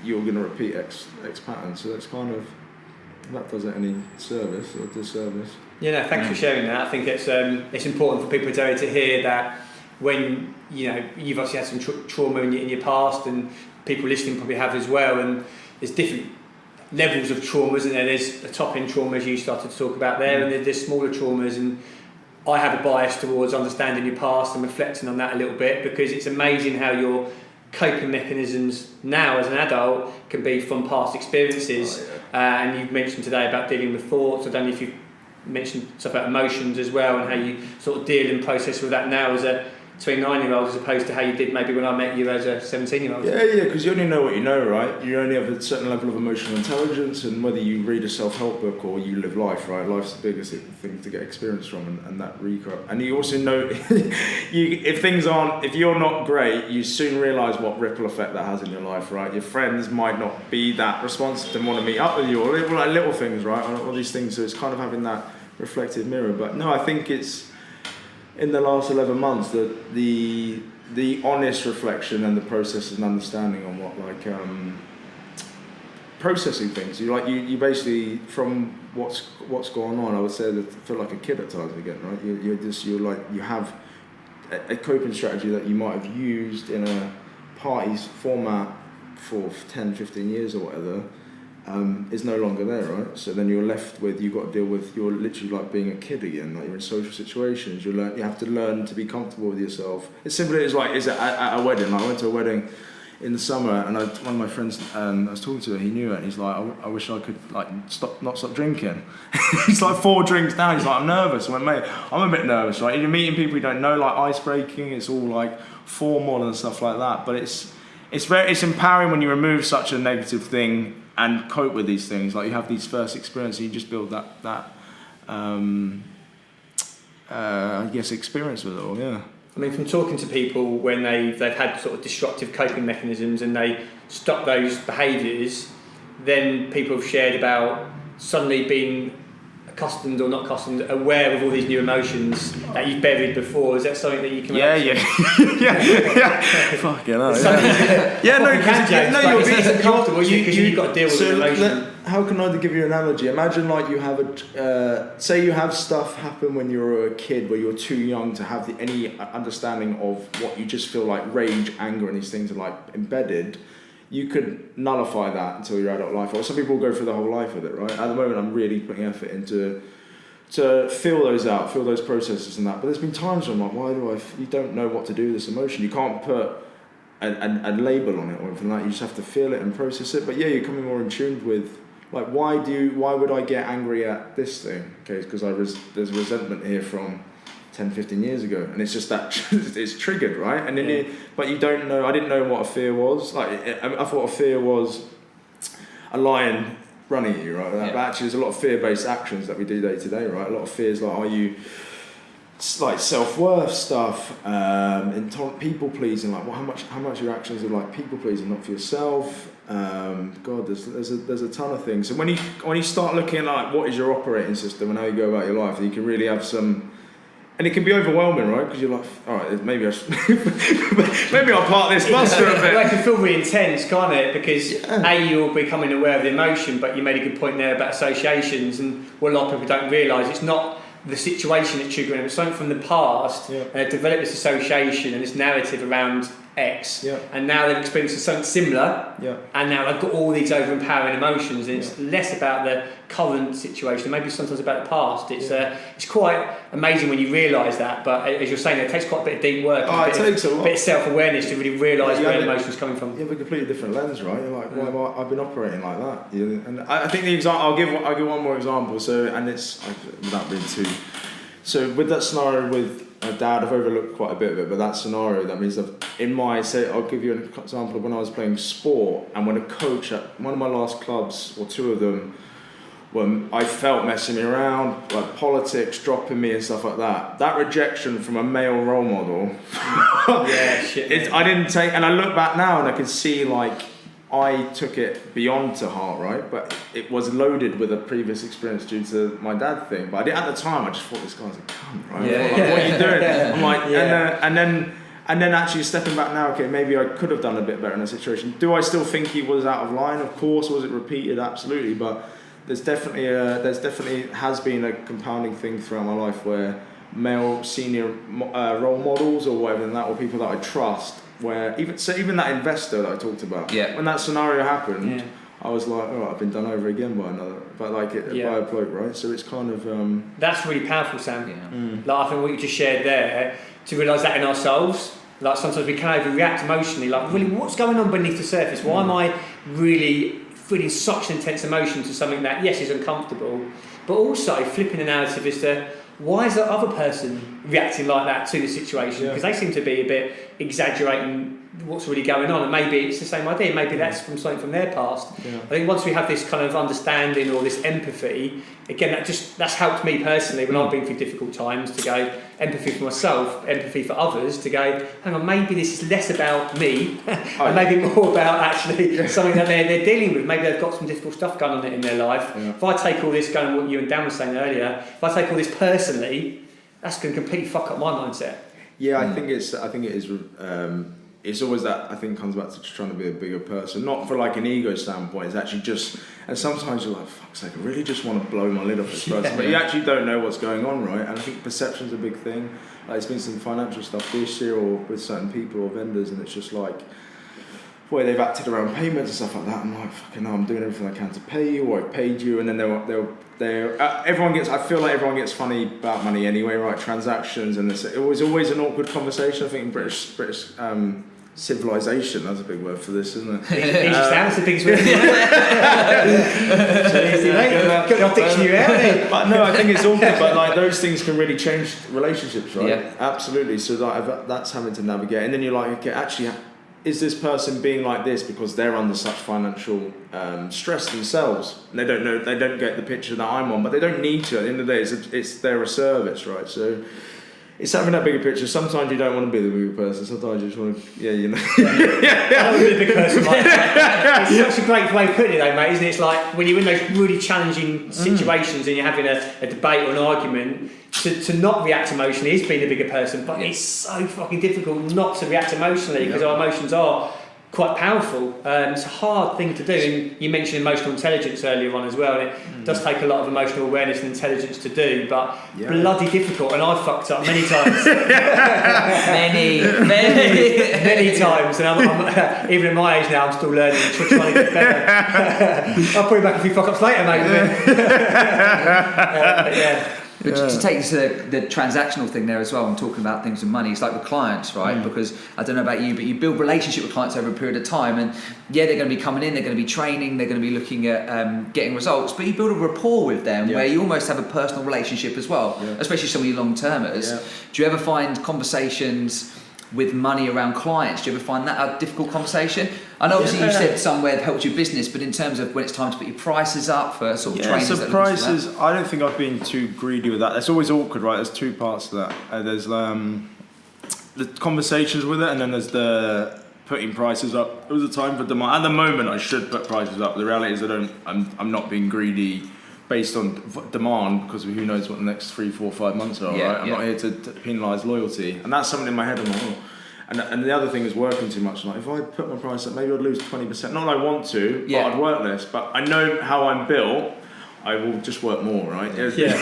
you're going to repeat X pattern. So that's that does it any service or disservice. Yeah, no, thanks for sharing that. I think it's important for people to hear that when you've obviously had some trauma in your past, and people listening probably have as well, and there's different levels of traumas, isn't there? There's the top end traumas you started to talk about there, and there's smaller traumas, and I have a bias towards understanding your past and reflecting on that a little bit, because it's amazing how your coping mechanisms now as an adult can be from past experiences. And you've mentioned today about dealing with thoughts. I don't know if you've mentioned stuff about emotions as well, and how you sort of deal and process with that now as a 29-year-old as opposed to how you did maybe when I met you as a 17-year-old. Yeah, because you only know what you know, right? You only have a certain level of emotional intelligence, and whether you read a self-help book or you live life, right? Life's the biggest thing to get experience from, and that recap. And you also know, if you're not great, you soon realise what ripple effect that has in your life, right? Your friends might not be that responsive and want to meet up with you, or little things, right? All these things, so it's kind of having that reflective mirror. But no, I think it's, in the last 11 months, the honest reflection and the process and understanding on what processing things. You basically, from what's going on, I would say that I feel like a kid at times again, right? You have a coping strategy that you might have used in a party format for 10, 15 years or whatever, is no longer there, right? So then you're left with, you've got to deal with, you're literally like being a kid again, like you're in social situations, you have to learn to be comfortable with yourself. It's simply as like, is it at a wedding? Like I went to a wedding in the summer, and one of my friends, I was talking to her, he knew it, and he's like, I wish I could like not stop drinking. He's like 4 drinks down, he's like, I'm nervous. I went, mate, I'm a bit nervous, right? You're meeting people you don't know, like ice breaking, it's all like formal and stuff like that, but it's empowering when you remove such a negative thing and cope with these things. Like you have these first experiences, you just build that I guess experience with it all, yeah. I mean, from talking to people when they've had sort of disruptive coping mechanisms and they stop those behaviours, then people have shared about suddenly being accustomed or not accustomed, aware of all these new emotions that you've buried before. Is that something that you can? Yeah. Fucking hell. It's uncomfortable because you've got to deal with emotion. How can I give you an analogy? Imagine like you have say you have stuff happen when you're a kid where you're too young to have any understanding of what you just feel like rage, anger, and these things are like embedded. You could nullify that until your adult life. Or some people go through the whole life with it, right? At the moment, I'm really putting effort into to feel those out, feel those processes and that. But there's been times where I'm like, you don't know what to do with this emotion. You can't put a label on it or anything like that. You just have to feel it and process it. But yeah, you're coming more in tune with, like, why would I get angry at this thing? Okay, because there's resentment here from 10, 15 years ago, and it's just that it's triggered, right? And then but you don't know. I didn't know what a fear was. Like I thought a fear was a lion running at you, right? But actually, there's a lot of fear-based actions that we do day to day, right? A lot of fears, like, are you like self-worth stuff, people pleasing, like, well, how much your actions are like people pleasing, not for yourself. God, there's a ton of things. So when you start looking at like what is your operating system and how you go about your life, you can really have some. And it can be overwhelming, right? Because you're like, all right, maybe I'll park this bus for a bit. It can feel really intense, can't it? Because you're becoming aware of the emotion, but you made a good point there about associations, and what a lot of people don't realise, it's not the situation that's triggering it, it's something from the past, and they've developed this association and this narrative around X, and now they've experienced something similar, and now they've got all these overempowering emotions, and it's less about the current situation, maybe sometimes about the past. It's quite amazing when you realise that, but as you're saying, it takes quite a bit of deep work, it takes a bit of self-awareness to really realise where emotion's coming from. You have a completely different lens, right? You're like, why have I've been operating like that? And I think the example, I'll give one more example. So, and it's without being too. So with that scenario with Dad, I've overlooked quite a bit of it, but that scenario, that means I'll give you an example of when I was playing sport, and when a coach at one of my last clubs, or 2 of them, when I felt messing me around, like politics, dropping me and stuff like that. That rejection from a male role model. I didn't take, and I look back now and I can see like I took it beyond to heart, right? But it was loaded with a previous experience due to my dad thing. But at the time, I just thought this guy's a cunt, right? Like, what are you doing? I'm like, and then actually stepping back now, okay, maybe I could have done a bit better in that situation. Do I still think he was out of line? Of course. Was it repeated? Absolutely. But there's definitely has been a compounding thing throughout my life where male senior role models or whatever than that, or people that I trust, where even that investor that I talked about, when that scenario happened, I was like, oh, I've been done over again by a bloke, right? So it's kind of that's really powerful, Sam. Like, I think what you just shared there, to realise that in ourselves, like sometimes we can overreact emotionally, like, really, what's going on beneath the surface? Why am I really feeling such intense emotion to something that, yes, is uncomfortable, but also flipping the narrative as to, why is that other person reacting like that to the situation? Because they seem to be a bit exaggerating what's really going on, and maybe it's the same idea, maybe that's from something from their past. I think once we have this kind of understanding or this empathy, again, that's helped me personally when I've been through difficult times, to go empathy for myself, empathy for others, to go, hang on, maybe this is less about me and maybe more about actually something that they're dealing with. Maybe they've got some difficult stuff going on in their life. If I take all this, going on what you and Dan were saying earlier, if I take all this personally, that's going to completely fuck up my mindset. I think it is. It's always that, I think, comes back to just trying to be a bigger person, not for like an ego standpoint. It's actually just, and sometimes you're like, fuck's sake, I really just want to blow my lid off this person, but you actually don't know what's going on, right? And I think perception's a big thing. Like, it's been some financial stuff this year, or with certain people or vendors, and it's just like, way they've acted around payments and stuff like that. I'm like, fucking hell, I'm doing everything I can to pay you, or I've paid you, and then everyone gets. I feel like everyone gets funny about money anyway, right? Transactions, and it was always an awkward conversation. I think in British civilization, that's a big word for this, isn't it? That's the biggest word. Got your dictionary out. But no, I think it's awkward, but like those things can really change relationships, right? Yeah. Absolutely. So that's having to navigate, and then you're like, okay, actually, is this person being like this because they're under such financial stress themselves, and they don't get the picture that I'm on, but they don't need to. At the end of the day, they're a service, right? So it's having that bigger picture. Sometimes you don't want to be the bigger person. Sometimes you just want to, I don't want to be the big person like that. It's such a great way of putting it, though, mate, isn't it? It's like when you're in those really challenging situations and you're having a debate or an argument, to not react emotionally is being a bigger person, but it's so fucking difficult not to react emotionally because our emotions are quite powerful. It's a hard thing to do, and you mentioned emotional intelligence earlier on as well, and it does take a lot of emotional awareness and intelligence to do, but bloody difficult, and I've fucked up many times. many times, and I'm even at my age now, I'm still learning and trying to get better. I'll put you back a few fuck ups later, mate. But to take to the transactional thing there as well, I'm talking about things with money. It's like with clients, right? Because I don't know about you, but you build relationship with clients over a period of time, and they're going to be coming in, they're going to be training, they're going to be looking at getting results, but you build a rapport with them where you almost have a personal relationship as well, especially some of your long-termers. Do you ever find conversations with money around clients? Do you ever find that a difficult conversation? I know obviously you said somewhere that helped your business, but in terms of when it's time to put your prices up for sort of trainers. So prices, I don't think I've been too greedy with that. It's always awkward, right? There's two parts to that. There's the conversations with it, and then there's the putting prices up. There was a time for demand. At the moment, I should put prices up. The reality is I'm not being greedy based on demand, because who knows what the next 3, 4, 5 months are, right? I'm not here to penalise loyalty. And that's something in my head. I'm like, and the other thing is working too much. Like, if I put my price up, maybe I'd lose 20%. Not that I want to, but I'd work less. But I know how I'm built. I will just work more, right? More time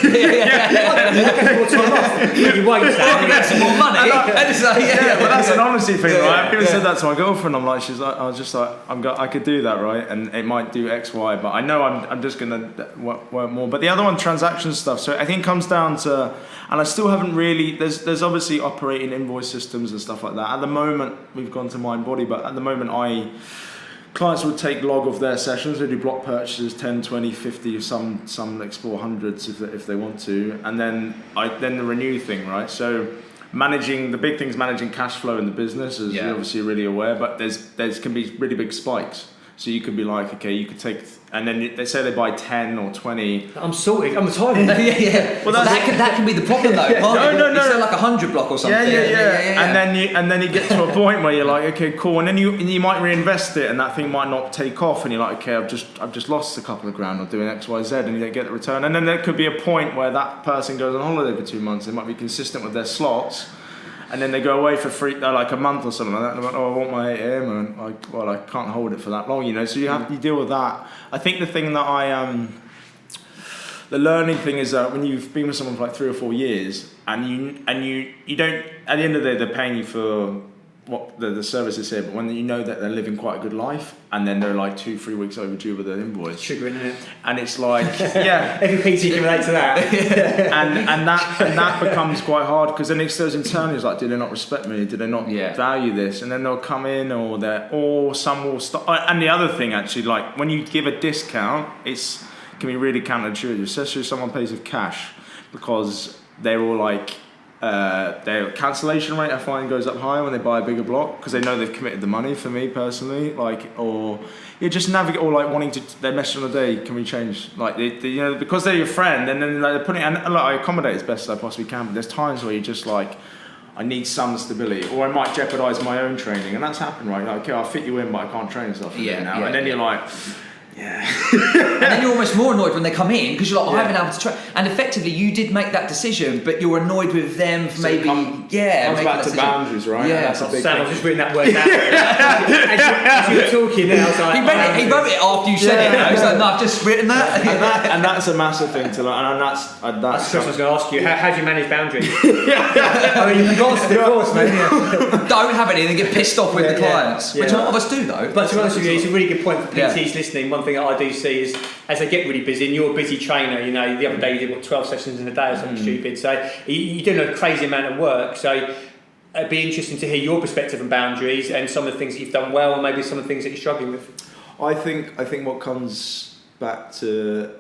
off. You wait down and get some more money. But that's an honesty thing, right? People said that to my girlfriend. I was like, I could do that, right? And it might do X, Y, but I know I'm just gonna work more. But the other one, transaction stuff. So I think it comes down to, and I still haven't really. There's obviously operating invoice systems and stuff like that. At the moment, we've gone to Mindbody, but at the moment, clients would take log of their sessions. They do block purchases, 10, 20, 50, some explore hundreds if they want to, and then the renew thing, right? So managing the big things, managing cash flow in the business, as you're obviously really aware, but there's can be really big spikes. So you could be like, okay, you could take, and then they say they buy 10 or 20. I'm sorted. I'm retired. Well, that can be the problem though. No. You sell like 100 block or something. Yeah. And then you get to a point where you're like, okay, cool, and then you might reinvest it, and that thing might not take off, and you're like, okay, I've just lost a couple of grand or doing X, Y, Z, and you don't get the return. And then there could be a point where that person goes on holiday for 2 months. They might be consistent with their slots. And then they go away for free, like a month or something like that. And they're like, I want my ATM, and I can't hold it for that long, So you deal with that. I think the thing that the learning thing is that when you've been with someone for like 3 or 4 years, and you don't, at the end of the day, they're paying you for what the service is here, but when you know that they're living quite a good life, and then they're like 2-3 weeks overdue with their invoice, triggering it, and it's like, every PT can relate to that, and that becomes quite hard, because then it's those internally, it's like, do they not respect me? Do they not value this? And then they'll come in, or some will stop. And the other thing, actually, like when you give a discount, it can be really counterintuitive, especially if someone pays with cash, because they're all like, their cancellation rate, I find, goes up higher when they buy a bigger block, because they know they've committed the money. For me personally, or you just navigate, or like wanting to, they message on the day, can we change, like because they're your friend, and then they're putting, and like, I accommodate as best as I possibly can, but there's times where you're just like, I need some stability, or I might jeopardise my own training, and that's happened, right? Like, okay, I'll fit you in, but I can't train stuff now, and then you're like, And then you're almost more annoyed when they come in because you're like, I haven't been able to try. And effectively, you did make that decision, but you're annoyed with them for So maybe, comes back to boundaries, right? Yeah, that's a big Sam, thing. I've just written that word down. as you were talking there, I was like... He wrote it after you said it. I was like, no, I've just written that. And that's a massive thing to learn, and that's That's the question I was going to ask you. How do you manage boundaries? I mean, you've got to, of course, mate. Don't have any and then get pissed off with the clients, which a lot of us do though. But to be honest with you, it's a really good point for PTs listening. One thing that I do see is as they get really busy, and you're a busy trainer, you know, the other day you did 12 sessions in a day or something stupid, so you're doing a crazy amount of work, so it'd be interesting to hear your perspective on boundaries and some of the things that you've done well and maybe some of the things that you're struggling with. I think what comes back to,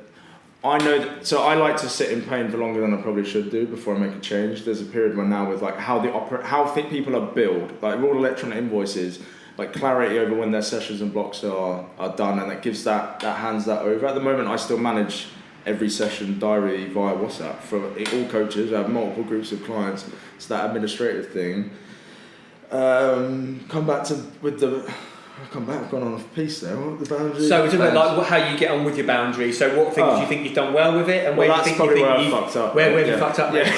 I know that, so I like to sit in pain for longer than I probably should do before I make a change. There's a period where now with like how people are billed, like all electronic invoices, like clarity over when their sessions and blocks are done, and that gives that hands that over. At the moment, I still manage every session diary via WhatsApp for all coaches. I have multiple groups of clients. It's that administrative thing. I've gone on off piece there. What the boundaries? So we're talking about like how you get on with your boundaries. So what things do you think you've done well with it, and where that's you think probably where I fucked up. Where have you fucked up? Mate?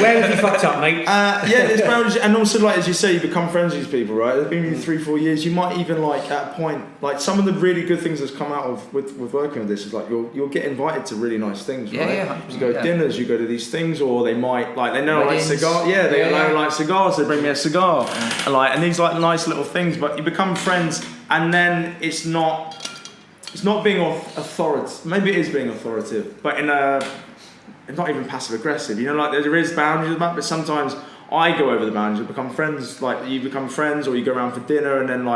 Where have you fucked up, mate? There's boundaries, and also like as you say, you become friends with these people, right? They've been with you 3-4 years. You might even like at a point, like some of the really good things that's come out of with working with this is like you'll get invited to really nice things, right? Yeah. You go to dinners, you go to these things, or they might like they know I like Weddings. cigars. Yeah, they know I like cigars. They bring me a cigar, and these like nice little things. But you become friends. And then it's not being authoritative. Maybe it is being authoritative, but it's not even passive aggressive. You know, like there is boundaries about, but sometimes I go over the boundaries, become friends. Like you become friends, or you go around for dinner, and then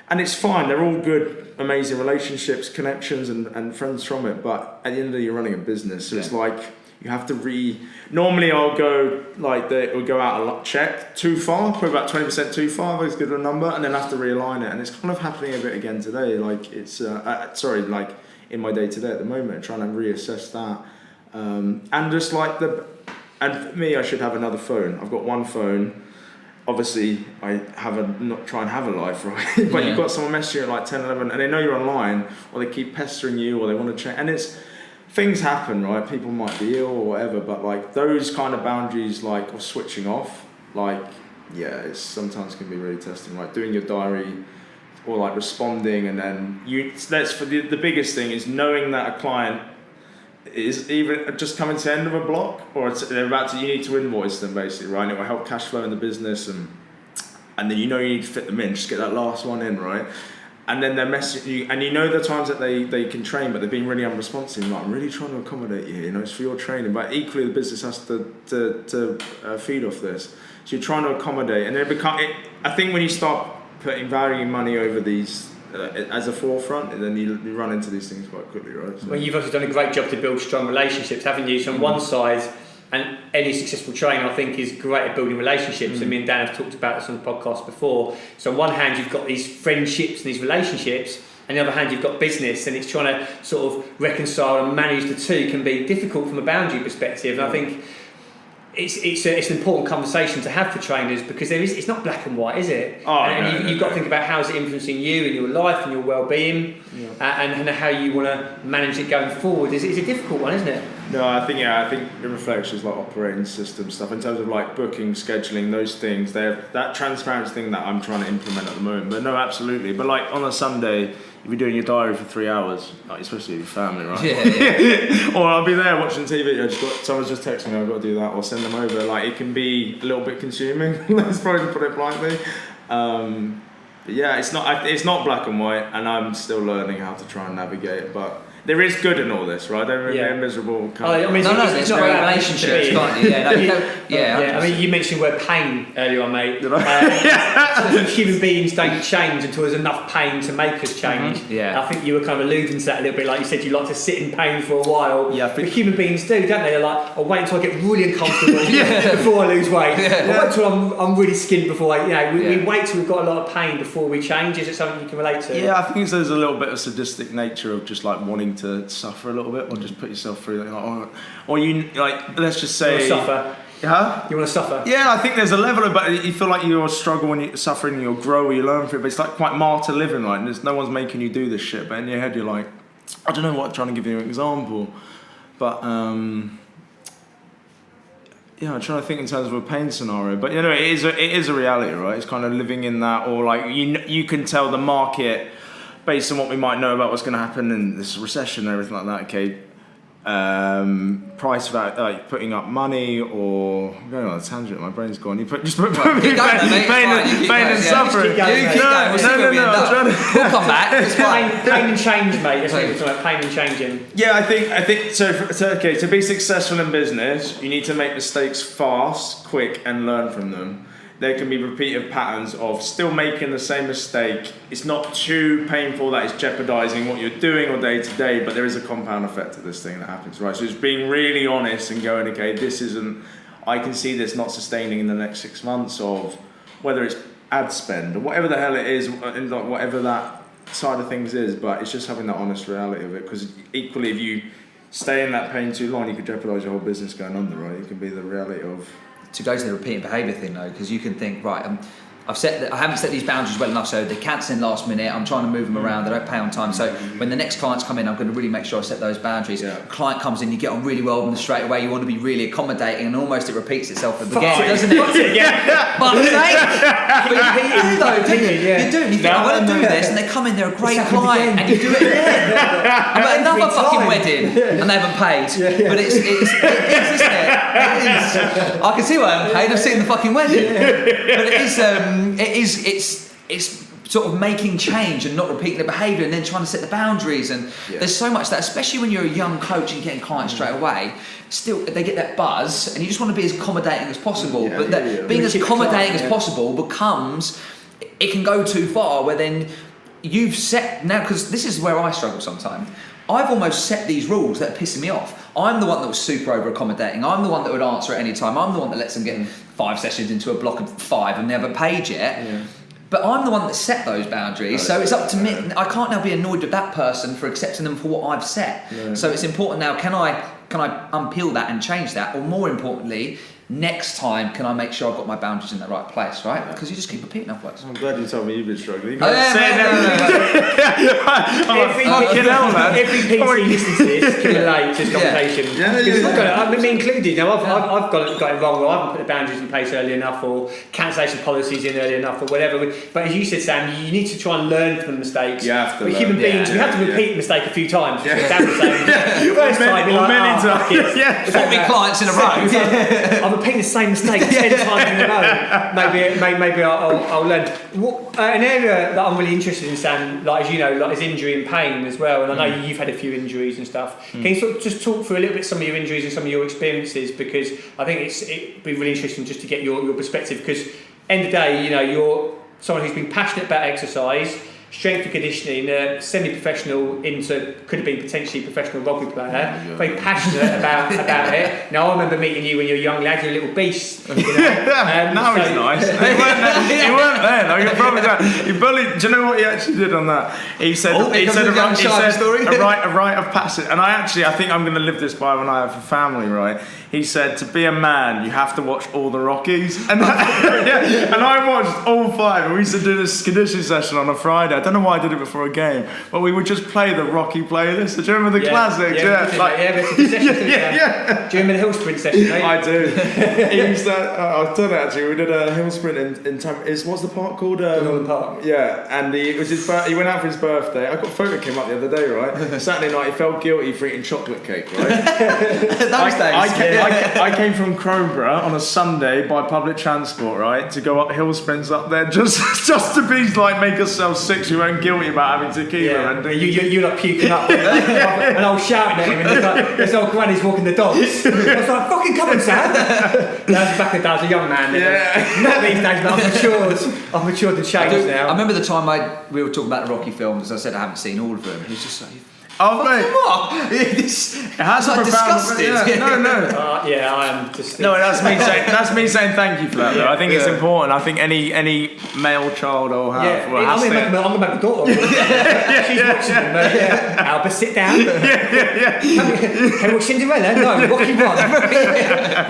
and it's fine. They're all good, amazing relationships, connections, and friends from it. But at the end of the day, you're running a business, so it's like you have to Normally, I'll go it'll go out a lot, check too far, probably about 20% too far. If I get a number, and then have to realign it. And it's kind of happening a bit again today. Like it's like in my day to day at the moment, trying to reassess that. And just like and for me, I should have another phone. I've got one phone. Obviously, I not try and have a life, right? But you've got someone messaging at like 10, 11, and they know you're online, or they keep pestering you, or they want to change, and things happen, right? People might be ill or whatever, but like those kind of boundaries, like of switching off, it sometimes can be really testing. Like doing your diary, or like responding, and then that's for the biggest thing is knowing that a client is either just coming to the end of a block, or they're you need to invoice them basically, right? And it will help cash flow in the business, and then you need to fit them in, just get that last one in, right? And then they're messaging you, and you know the times that they can train, but they're being really unresponsive. Like, I'm really trying to accommodate you, you know, it's for your training, but equally the business has to feed off this. So you're trying to accommodate, and then I think when you start putting value and money over these as a forefront, and then you run into these things quite quickly, right? So. Well, you've also done a great job to build strong relationships, haven't you? So on one side, and any successful trainer, I think, is great at building relationships. And me and Dan have talked about this on the podcast before. So on one hand, you've got these friendships and these relationships, and on the other hand, you've got business, and it's trying to sort of reconcile and manage the two can be difficult from a boundary perspective. And I think it's an important conversation to have for trainers, because it's not black and white, is it? You've got to think about how is it influencing you and your life and your well-being, and how you want to manage it going forward. It's a difficult one, isn't it? No, I think it reflects just like operating system stuff in terms of like booking, scheduling, those things. That transparency thing that I'm trying to implement at the moment. But no, absolutely. But like on a Sunday, if you're doing your diary for 3 hours, like you're supposed to be with your family, right? Yeah. Or I'll be there watching TV. Someone's just texting me, I've got to do that, or send them over. Like it can be a little bit consuming. Let's probably put it bluntly. But yeah, it's not black and white, and I'm still learning how to try and navigate it. But there is good in all this, right? They're miserable. It's great relationships, can't you? I mean, you mentioned the word pain earlier on, mate. I think human beings don't change until there's enough pain to make us change. Mm-hmm. Yeah. I think you were kind of alluding to that a little bit, like you said, you like to sit in pain for a while. Yeah, but human beings do, don't they? They're like, I'll wait until I get really uncomfortable before I lose weight. I'll wait until I'm really skinned before we wait till we've got a lot of pain before we change. Is it something you can relate to? Yeah, I think there's a little bit of sadistic nature of just like wanting to suffer a little bit, or just put yourself through that, or you like, let's just say suffer. Huh? You want to suffer? Yeah, I think there's a level of, but you feel like you're struggle when you're suffering, and you'll grow, you learn from it. But it's like quite martyr living, like there's no one's making you do this shit. But in your head, you're like, I don't know what. I'm trying to give you an example, but yeah, I'm trying to think in terms of a pain scenario. But you know, it is a reality, right? It's kind of living in that, or like you can tell the market based on what we might know about what's going to happen in this recession and everything like that. Okay. Price about like putting up money or I'm going on a tangent. My brain's gone. You put pain and suffering. We'll come back. It's fine. Pain and change, mate. That's what we're talking about. Pain and changing. Yeah, I think so. Okay, to be successful in business, you need to make mistakes fast, quick, and learn from them. There can be repeated patterns of still making the same mistake. It's not too painful that it's jeopardizing what you're doing or day to day, but there is a compound effect of this thing that happens, right? So it's being really honest and going, okay, this isn't, I can see this not sustaining in the next 6 months of whether it's ad spend or whatever the hell it is, and like whatever that side of things is, but it's just having that honest reality of it, because equally if you stay in that pain too long, you could jeopardize your whole business going under, right? It can be the reality of... To go to the repeating behaviour thing though, because you can think, right, I haven't set these boundaries well enough, so they're cancelling last minute, I'm trying to move them around, they don't pay on time, so when the next clients come in, I'm going to really make sure I set those boundaries. Yeah. Client comes in, you get on really well with them straight away, you want to be really accommodating, and almost it repeats itself again, doesn't it? Yeah. But you do though, don't you? You do, and you think, I'm going to do this, and they come in, they're a great client, and you do it again. I'm at another fucking wedding, and they haven't paid, but it is, isn't it? It is. I can see why I haven't paid, I've seen the fucking wedding. But it's sort of making change and not repeating the behaviour and then trying to set the boundaries, and there's so much that, especially when you're a young coach and you're getting clients straight away, still they get that buzz and you just want to be as accommodating as possible, being as accommodating as possible becomes, it can go too far where then you've set, now because this is where I struggle sometimes, I've almost set these rules that are pissing me off. I'm the one that was super over accommodating. I'm the one that would answer at any time. I'm the one that lets them get 5 sessions into a block of 5 and they haven't paid yet. Yeah. But I'm the one that set those boundaries. So it's up to me. I can't now be annoyed with that person for accepting them for what I've set. Yeah. So it's important now, can I unpeel that and change that? Or more importantly, next time, can I make sure I've got my boundaries in the right place, right? Because you just keep repeating that place. I'm glad you told me you've been struggling. Every PT listens to this can relate to this conversation. I'm me included. You know, I've got it wrong, or I haven't put the boundaries in place early enough, or cancellation policies in early enough, or whatever. But as you said, Sam, you need to try and learn from the mistakes. You have to. We're human beings. We have to repeat the mistake a few times. Sam was saying, first time, many times. Yeah, 40 clients in a row. I'm repeating the same mistake 10 times in a row. Maybe I'll learn. An area that I'm really interested in, Sam, like as you know, like is injury and pain as well. And I know you've had a few injuries and stuff. Can you sort of just talk through a little bit some of your injuries and some of your experiences? Because I think it'd be really interesting just to get your perspective. Because end of the day, you know, you're someone who's been passionate about exercise, strength and conditioning, semi-professional into, could have been potentially professional rugby player, very passionate about it. Now I remember meeting you when you were a young lad, you're a little beast. You know? No, he's nice. You weren't there. No, you're probably right. You bullied. Do you know what he actually did on that? He said a rite of passage, and I think I'm going to live this by when I have a family, right? He said, to be a man, you have to watch all the Rockies. And, and I watched all 5. And we used to do this conditioning session on a Friday. I don't know why I did it before a game, but we would just play the Rocky playlist. Do you remember the classics? Yeah. Do you remember the hill sprint session? Mate? I do. He used to, I've done it actually. We did a hill sprint in time. What's the park called? Northern Park. Yeah, and it was his he went out for his birthday. I got a photo came up the other day, right? Saturday night, he felt guilty for eating chocolate cake, right? Those days. I came from Crowborough on a Sunday by public transport, right, to go up hill sprints up there just to be like make ourselves sick. So we weren't guilty about having tequila. And you're like puking up, and I was shouting at him, and like, this old granny's walking the dogs. I was like, "Fucking come on, Sam!" That was back in the day. I was a young man. Not these days, but I've matured and changed now. I remember the time we were talking about the Rocky films. I said I haven't seen all of them. He was just like, Oh, mate. What? This, It has a like profound. disgusted. Yeah, no. Yeah, I am just. No, that's me saying thank you for that. Though. I think it's important. I think any male child will have. Yeah, will I'm going to make my daughter. She's watching them. Albert, sit down. Can we watch Cinderella? No, Rocky One.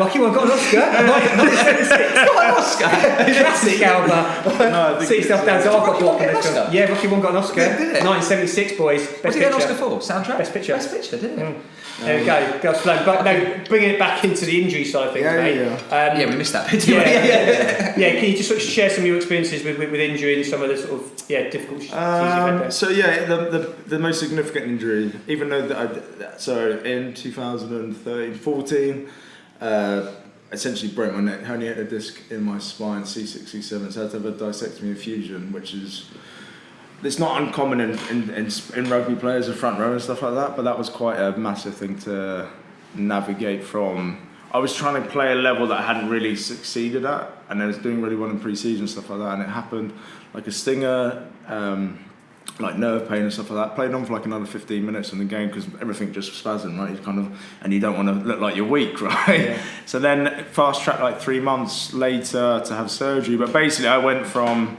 Rocky One got an Oscar. 1976. Got an Oscar. Classic, Albert. No, I think Sit yourself down. So I've got to walk on get an this film. Oscar? Yeah, Rocky One got an Oscar. Did it? 1976, boys. Best What did he get an picture. Oscar for? Soundtrack? Best picture. Best picture, didn't it? There we go. God's flown. But no, bringing it back into the injury side of things, mate. Yeah, we missed that bit. Yeah, can you just sort of share some of your experiences with injury and some of the sort of difficult you've had there? So the most significant injury, even though in 2013-14, essentially broke my neck, herniated a disc in my spine, C6, C7, so I had to have a discectomy and fusion, which is. It's not uncommon in rugby players, a front row and stuff like that, but that was quite a massive thing to navigate from. I was trying to play a level that I hadn't really succeeded at, and I was doing really well in pre-season and stuff like that, and it happened like a stinger, like nerve pain and stuff like that. Played on for like another 15 minutes in the game because everything just spasmed, right? And you don't want to look like you're weak, right? Yeah. So then fast track like 3 months later to have surgery, but basically I went from.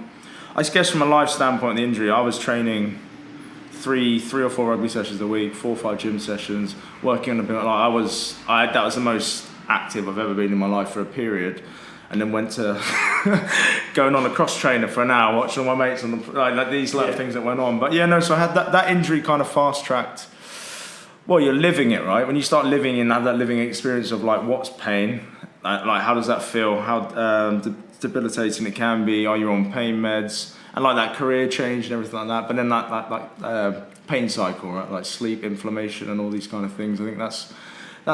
I guess from a life standpoint, the injury, I was training three or four rugby sessions a week, 4 or 5 gym sessions, working on a bit. Like that was the most active I've ever been in my life for a period, and then went to going on a cross trainer for an hour, watching all my mates on these things that went on. But yeah, no. So I had that injury kind of fast tracked. Well, you're living it, right? When you start living and have that living experience of like what's pain, like how does that feel? How debilitating it can be. Are you on pain meds and like that career change and everything like that? But then that pain cycle, right? Like sleep, inflammation, and all these kind of things. I think that's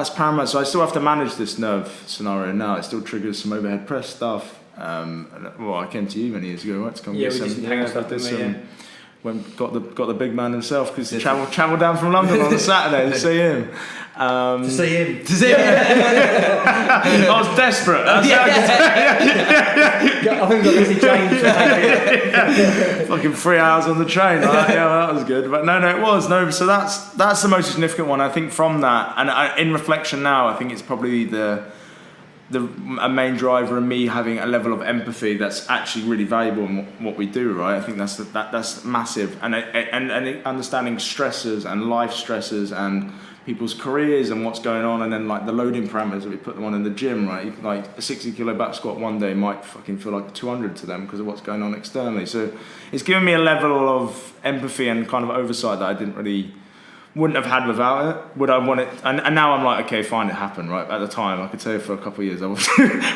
paramount. So I still have to manage this nerve scenario now. It still triggers some overhead press stuff. I came to you many years ago, right? To come get some. Got the big man himself because he travelled down from London on a Saturday to see him. To see him. I was desperate. I think we got Missy James. Fucking 3 hours on the train. That was good. But no, it was. No, so that's the most significant one. I think from that, and in reflection now, I think it's probably a main driver in me having a level of empathy that's actually really valuable in what we do, right? I think that's massive, and understanding stressors and life stressors and people's careers and what's going on, and then like the loading parameters that we put them on in the gym, right? Like a 60 kilo back squat one day might fucking feel like 200 to them because of what's going on externally. So it's given me a level of empathy and kind of oversight that I wouldn't have had without it. Would I want it? And now I'm like, okay, fine, it happened, right? At the time, I could say for a couple of years I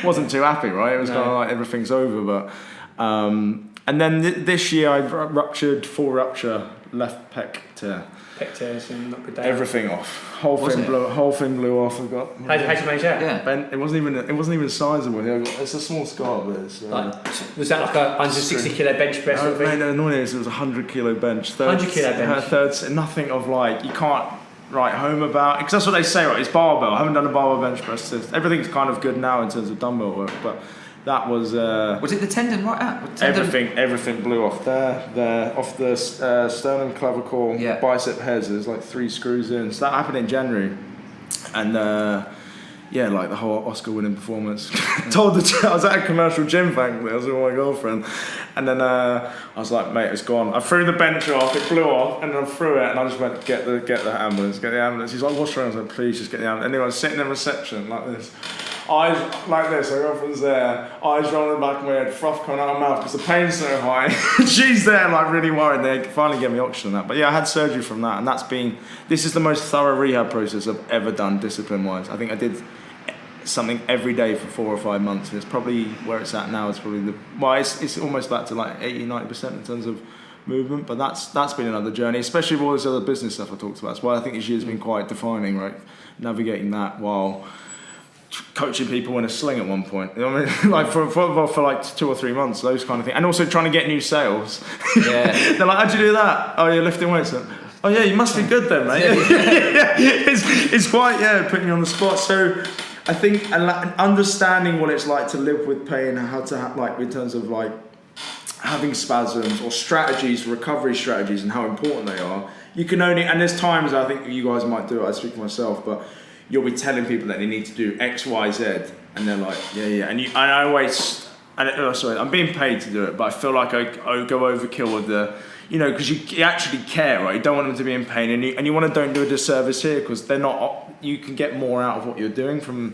wasn't too happy, right? It was kind of like everything's over, but and then this year I ruptured full rupture left pec tear. Pec tears and knocked it down. Everything off. Whole thing blew off. I got. How'd you manage that? Yeah. It wasn't even sizable. It's a small scar, but it's. Was that like a 160 kilo bench press? No, annoying is it was a 100 kilo bench. 100 kilo bench. Nothing of like you can't write home about because that's what they say, right? It's barbell. I haven't done a barbell bench press. Everything's kind of good now in terms of dumbbell work, but. That was. Was it the tendon right at? Everything blew off there, off the sternum clavicle, bicep heads. There's like 3 screws in. So that happened in January, and like the whole Oscar-winning performance. I was at a commercial gym, thankfully. I was with my girlfriend, and then I was like, mate, it's gone. I threw the bench off, it blew off, and then I threw it, and I just went, get the ambulance, get the ambulance. He's like, what's wrong? I was like, please just get the ambulance. Anyway, I was sitting in reception like this. Eyes like this, my girlfriend's there, eyes rolling back in my head, froth coming out of my mouth because the pain's so high. She's there, like really worried. They finally gave me oxygen and that. But yeah, I had surgery from that, and this is the most thorough rehab process I've ever done discipline-wise. I think I did something every day for 4 or 5 months, and it's probably where it's at now. It's probably it's almost back to like 80-90% in terms of movement, but that's been another journey, especially with all this other business stuff I talked about. That's why I think this year's been quite defining, right? Navigating that while coaching people in a sling at one point, you know what I mean? Like for like 2 or 3 months, those kind of things, and also trying to get new sales. Yeah, they're like, how'd you do that? Oh, you're lifting weights. Oh yeah, you must be good then, mate. It's quite putting you on the spot. So I think understanding what it's like to live with pain, how to like in terms of like having spasms or strategies, recovery strategies, and how important they are. You can only, and there's times I think you guys might do it, I speak for myself, but you'll be telling people that they need to do X, Y, Z, and they're like, yeah, and I always, I'm being paid to do it, but I feel like I go overkill with the, because you actually care, right? You don't want them to be in pain, and you want to don't do a disservice here, because they're not, you can get more out of what you're doing from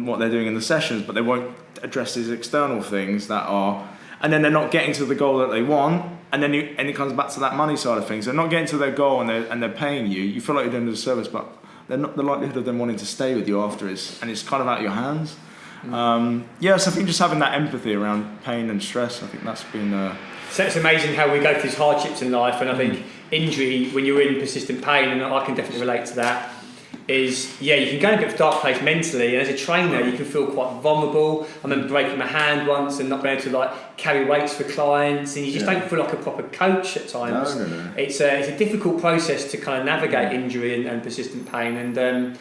what they're doing in the sessions, but they won't address these external things that are, and then they're not getting to the goal that they want, and then it comes back to that money side of things. They're not getting to their goal, and they're paying you. You feel like you're doing a disservice, but they're not, the likelihood of them wanting to stay with you after and it's kind of out of your hands. So I think just having that empathy around pain and stress, I think that's been... So it's amazing how we go through these hardships in life, and I think injury, when you're in persistent pain, and I can definitely relate to that, is, you can go in a bit of a dark place mentally, and as a trainer you can feel quite vulnerable. I remember breaking my hand once and not being able to carry weights for clients, and you just don't feel like a proper coach at times. No. It's a difficult process to kind of navigate injury and persistent pain, and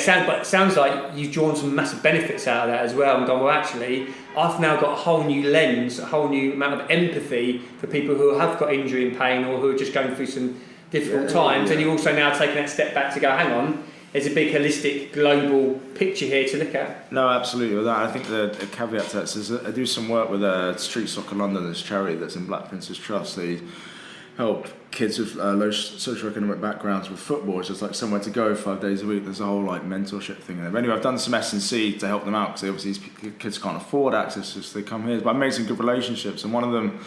sounds like you've drawn some massive benefits out of that as well, and gone, well, actually I've now got a whole new lens, a whole new amount of empathy for people who have got injury and pain, or who are just going through some difficult times, and you're also now taking that step back to go, hang on, there's a big holistic global picture here to look at. No, absolutely. With that, I think the caveat to that is I do some work with Street Soccer London, this charity that's in Black Prince's Trust. They help kids with low socioeconomic backgrounds with football. It's just like somewhere to go 5 days a week. There's a whole mentorship thing in there. But anyway, I've done some S&C to help them out, because obviously these kids can't afford access, so they come here. But I've made some good relationships, and one of them,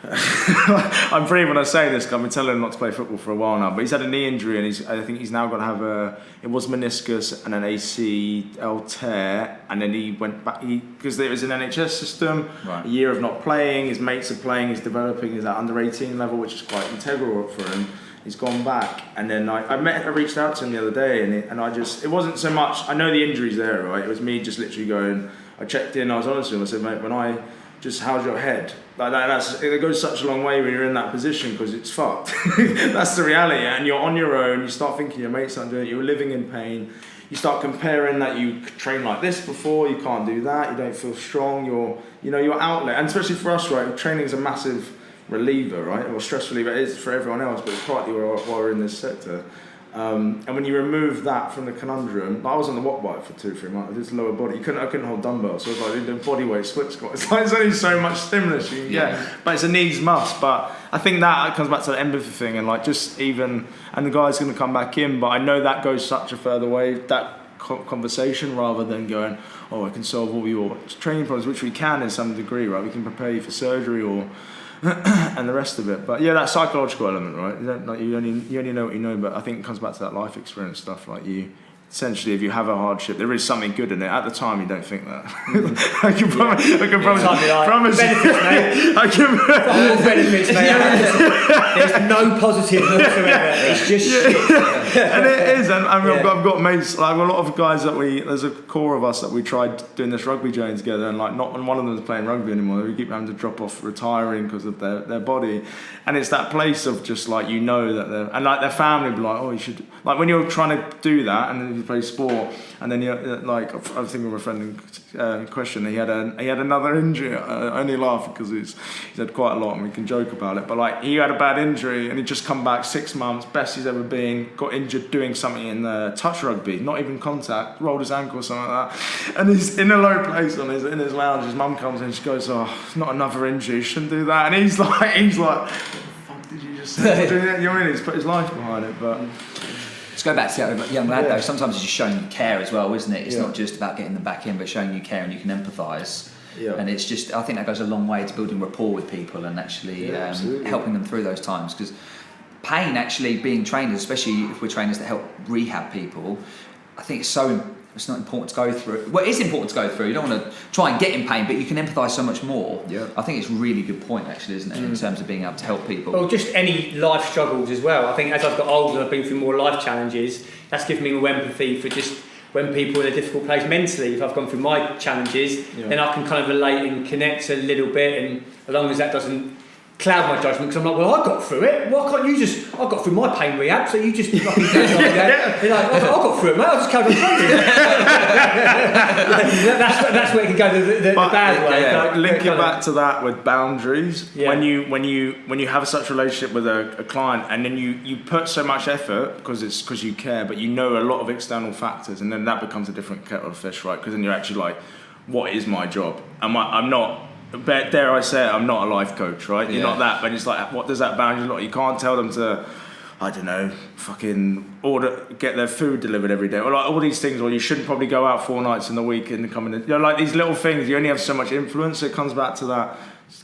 I'm free when I say this, because I've been telling him not to play football for a while now, but he's had a knee injury, and I think he's now going to have it was meniscus and an ACL tear, and then he went back, because there was an NHS system, right. A year of not playing, his mates are playing, he's developing, he's at under 18 level, which is quite integral for him. He's gone back, and then I reached out to him the other day, and it wasn't so much, I know the injury's there, right? It was me just literally going, I checked in, I was honest with him, I said, mate, how's your head? It goes such a long way when you're in that position, because it's fucked. That's the reality, and you're on your own. You start thinking your mates aren't doing it. You're living in pain. You start comparing that you trained like this before. You can't do that. You don't feel strong. Your outlet, and especially for us, right? Training is a massive reliever, right? Or stress reliever. It is for everyone else, but it's partly why we're in this sector. And when you remove that from the conundrum, I was on the watt bike for 2-3 months. This lower body, I couldn't hold dumbbells, so I was doing body weight split squats. It's only so much stimulus but it's a needs must. But I think that comes back to the empathy thing, and and the guy's going to come back in. But I know that goes such a further way, that conversation, rather than going, I can solve all your training problems, which we can in some degree, right? We can prepare you for surgery or. And the rest of it, but that psychological element, right? You only know what you know, but I think it comes back to that life experience stuff. Essentially, if you have a hardship, there is something good in it. At the time, you don't think that. I can promise. Benefits, mate. Benefits, mate. There's no positive whatsoever. It's just shit. And it is. And I've got mates. A lot of guys there's a core of us that we tried doing this rugby journey together, and not one of them is playing rugby anymore. We keep having to drop off retiring because of their body, and it's that place of just that their family will be like, you should, when you're trying to do that, and then you play sport, and then I was thinking of a friend in question. He had another injury. I only laugh because he's had quite a lot, and we can joke about it. But he had a bad injury, and he'd just come back 6 months, best he's ever been. Got injured doing something in the touch rugby, not even contact. Rolled his ankle or something like that, and he's in a low place in his lounge. His mum comes in, she goes, not another injury. You shouldn't do that. And he's like, what the fuck did you just say? He's put his life behind it, but. Let's go back to that young lad though. Sometimes it's just showing you care as well, isn't it? It's not just about getting them back in, but showing you care and you can empathise. Yeah. And it's just, I think that goes a long way to building rapport with people and actually helping them through those times. Because pain, actually, being trainers, especially if we're trainers that help rehab people, I think it's not important to go through. Well, it is important to go through. You don't want to try and get in pain, but you can empathise so much more. Yeah. I think it's a really good point, actually, isn't it, in terms of being able to help people. Well, just any life struggles as well. I think as I've got older and I've been through more life challenges, that's given me more empathy for just when people are in a difficult place mentally. If I've gone through my challenges, then I can kind of relate and connect a little bit, and as long as that doesn't cloud my judgment because I'm like, well, I got through it. Why can't you just? I got through my pain rehab, so you just fucking do it. Like, I got through it, mate. I just carried on training. that's where it can go the bad way. Yeah, like, linking back to that with boundaries, Yeah. when you have such a relationship with a client, and then you put so much effort because you care, but you know a lot of external factors, and then that becomes a different kettle of fish, right? Because then you're actually like, what is my job? I'm not. But dare I say it, I'm not a life coach, right? You're not that, but it's like, what does that boundary look like? You can't tell them to, I don't know, fucking get their food delivered every day, or like all these things, or you shouldn't probably go out 4 nights in the week and come in. You know, like these little things, you only have so much influence. So it comes back to that,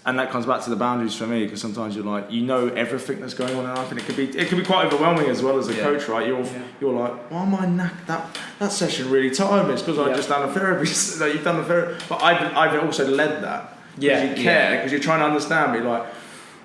and that comes back to the boundaries for me, because sometimes you're like, you know everything that's going on in life, and it can be quite overwhelming as well as a coach, right? You're like, why am I knackered? That session really tired me. It's because I just done a therapy. You've done the therapy, but I've also led that. Yeah, you care because you're trying to understand me. Like,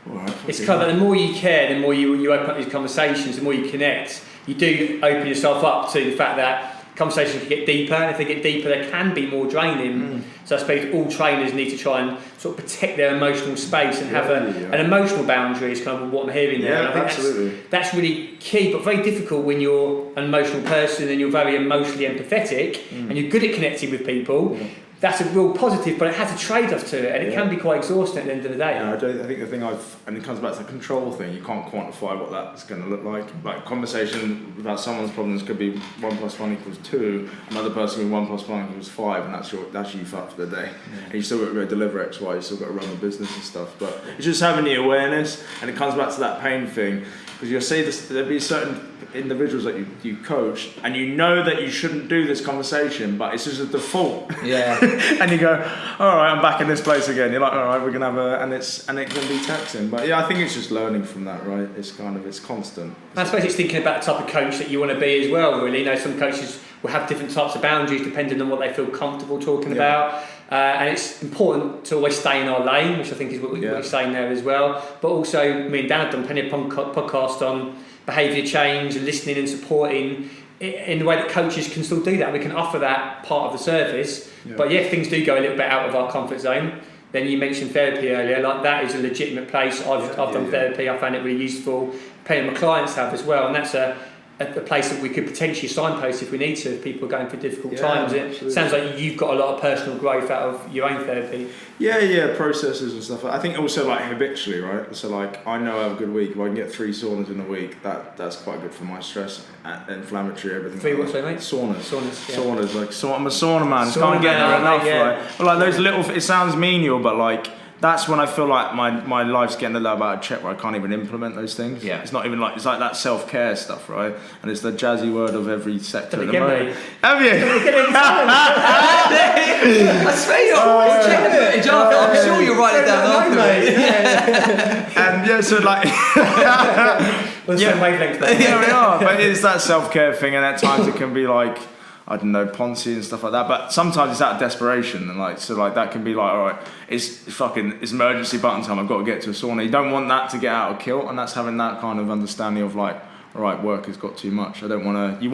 all right, it's kind of the more you care, the more you open up these conversations, the more you connect. You do open yourself up to the fact that conversations can get deeper, and if they get deeper, they can be more draining. So I suppose all trainers need to try and sort of protect their emotional space and have an emotional boundary. Is kind of what I'm hearing there. Yeah, and I think absolutely. That's really key, but very difficult when you're an emotional person and you're very emotionally empathetic and you're good at connecting with people. Yeah. That's a real positive, but it has a trade-off to it, and it can be quite exhausting at the end of the day. Yeah, I think the thing and it comes back to the control thing. You can't quantify what that's going to look like. Like, conversation about someone's problems could be 1 + 1 = 2. Another person with 1 + 1 = 5, and that's you fucked for the day. And you still got to go deliver X, Y. You still got to run the business and stuff. But it's just having the awareness, and it comes back to that pain thing. Because you'll see there'll be certain individuals that you coach, and you know that you shouldn't do this conversation, but it's just a default. Yeah. And you go, all right, I'm back in this place again. You're like, all right, we're gonna have and it can be taxing. But yeah, I think it's just learning from that, right? It's constant. I suppose it's thinking about the type of coach that you want to be as well, really. You know, some coaches will have different types of boundaries depending on what they feel comfortable talking about. And it's important to always stay in our lane, which I think is what you're saying there as well. But also, me and Dan have done plenty of podcasts on behaviour change and listening and supporting in the way that coaches can still do that. We can offer that part of the service. Yeah. But if things do go a little bit out of our comfort zone, then you mentioned therapy earlier, like that is a legitimate place. I've done therapy, I found it really useful. Plenty of my clients have as well, and that's a place that we could potentially signpost if we need to, if people are going through difficult times. It sounds like you've got a lot of personal growth out of your own therapy. Yeah, processes and stuff. I think also like habitually, right? So like, I know I have a good week. If I can get 3 saunas in a week, that's quite good for my stress, inflammatory, everything. 3 what, sorry, mate? Saunas. Like, I'm a sauna man. Can't get there enough, right? But like those little, it sounds menial, but like, that's when I feel like my life's getting a little bit out of check, where I can't even implement those things. Yeah. It's not even like, it's like that self-care stuff, right? And it's the jazzy word of every sector at the moment. Have you? I swear you're always checking the footage after. I'm sure you'll write it down after. And so like... Wavelengths. We are. But it's that self-care thing, and at times it can be like, I don't know, Ponzi and stuff like that, but sometimes it's out of desperation, and like, so like that can be like, all right, it's emergency button time, I've got to get to a sauna. You don't want that to get out of kilt, and that's having that kind of understanding of like, all right, work has got too much. I don't want to.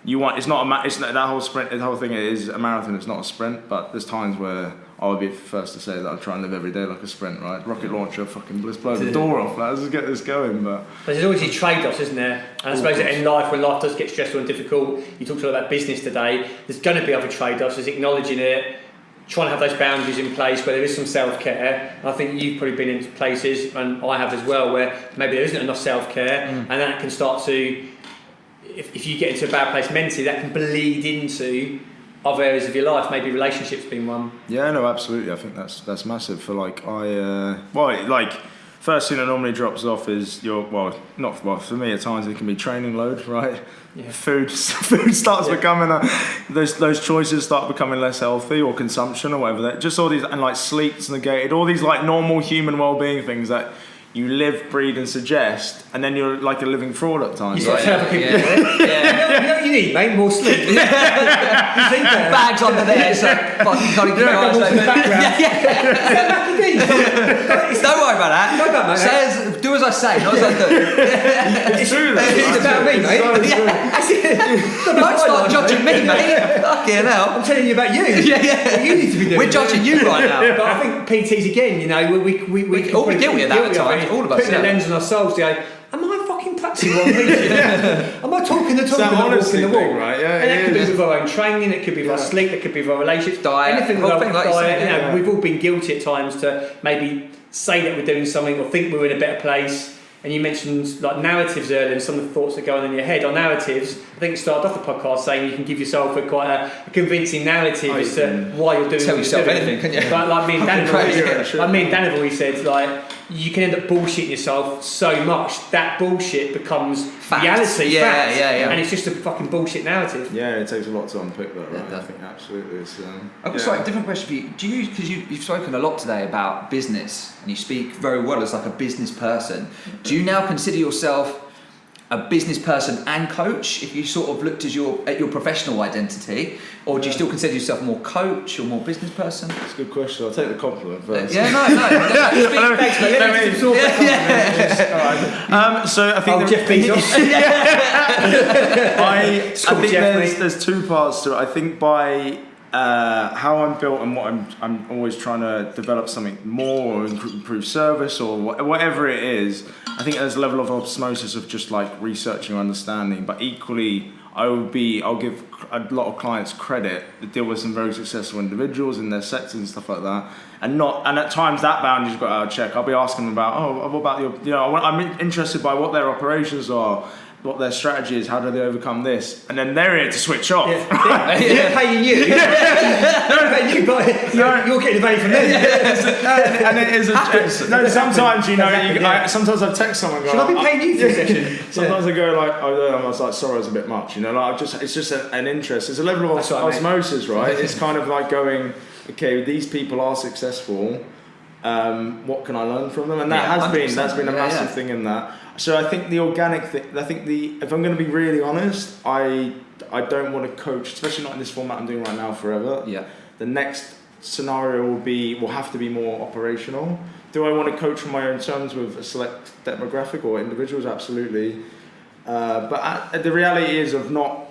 It's not it's not that whole sprint. The whole thing is a marathon. It's not a sprint, but there's times where I would be the first to say that I try and live every day like a sprint, right? Rocket launcher, fucking let's blow the door off, let's just get this going. But there's always these trade-offs, isn't there? And I suppose that in life, when life does get stressful and difficult, you talked a lot about business today, there's going to be other trade-offs. There's acknowledging it, trying to have those boundaries in place where there is some self-care. I think you've probably been in places, and I have as well, where maybe there isn't enough self-care, and that can start to, if you get into a bad place mentally, that can bleed into other areas of your life, maybe relationships being one. Yeah, no, absolutely. I think that's massive. For like, first thing that normally drops off is for me at times it can be training load, right? Yeah. Food starts becoming those choices start becoming less healthy, or consumption or whatever. Just all these, and like sleep's negated, all these like normal human well-being things that you live, breathe, and suggest, and then you're like a living fraud at times. You Right? You know what you need, mate? More sleep. You sleep better. Bags under there, so fucking can't keep your eyes Go open. to the background. Don't worry about that. No, about that, mate. Do as I say, not as I do. It's true. It's about me, mate. Don't start judging me, mate. Fucking hell. I'm telling you about you. What you need to be doing. We're judging you right now. But I think PTs again, you know, we all be guilty of that at times. All of us, putting a lens on ourselves to go, am I fucking practicing what I'm preaching? Am I talking the talk and not walking the walk? Right? Yeah, And that could be with our own training, it could be with our sleep, it could be with our relationships, Diet, anything with whole our thing, like you diet. said, You know, yeah. we've all been guilty at times to maybe say that we're doing something or think we're in a better place. And you mentioned like narratives earlier and some of the thoughts that go on in your head. Our narratives, I think you started off the podcast saying you can give yourself quite a convincing narrative as to why you're doing Tell what yourself you're doing. anything, couldn't you? But like me and Dan have Crazy, always said, like, you can end up bullshitting yourself so much that bullshit becomes Fact. reality, Yeah, fact, yeah. and it's just a fucking bullshit narrative. Yeah, it takes a lot to unpick that, right? Yeah, I think absolutely. It's, I've got a different question for you. Do you, because you've spoken a lot today about business and you speak very well as like a business person, do you now consider yourself a business person and coach if you sort of looked at your professional identity, or do you still consider yourself more coach or more business person? It's a good question. I'll take the compliment first. Yeah, no. Thanks, mate. Let me absorb that compliment. So I think Jeff Bezos. I think Jeff, there's two parts to it. I think by how I'm built and what I'm always trying to develop something more or improve service or whatever it is. I think there's a level of osmosis of just like researching or understanding, but equally I'll give a lot of clients credit that deal with some very successful individuals in their sectors and stuff like that, and at times that boundary's got out of check. I'll be asking them about, what about I'm interested by what their operations are, what their strategy is, how do they overcome this, and then they're here to switch off. They're paying you. They're paying you, but you're getting the money from them. And it is sometimes sometimes I text someone going, should I be paying you for a session? Sometimes I go like, I was like, sorry, it's a bit much, it's just an interest. There's a level of osmosis, right? It's kind of like going, okay, these people are successful. What can I learn from them? And that's been a massive thing in that. So I think the organic thing. If I'm going to be really honest, I don't want to coach, especially not in this format I'm doing right now, forever. Yeah. The next scenario will have to be more operational. Do I want to coach from my own terms with a select demographic or individuals? Absolutely. But the reality is of not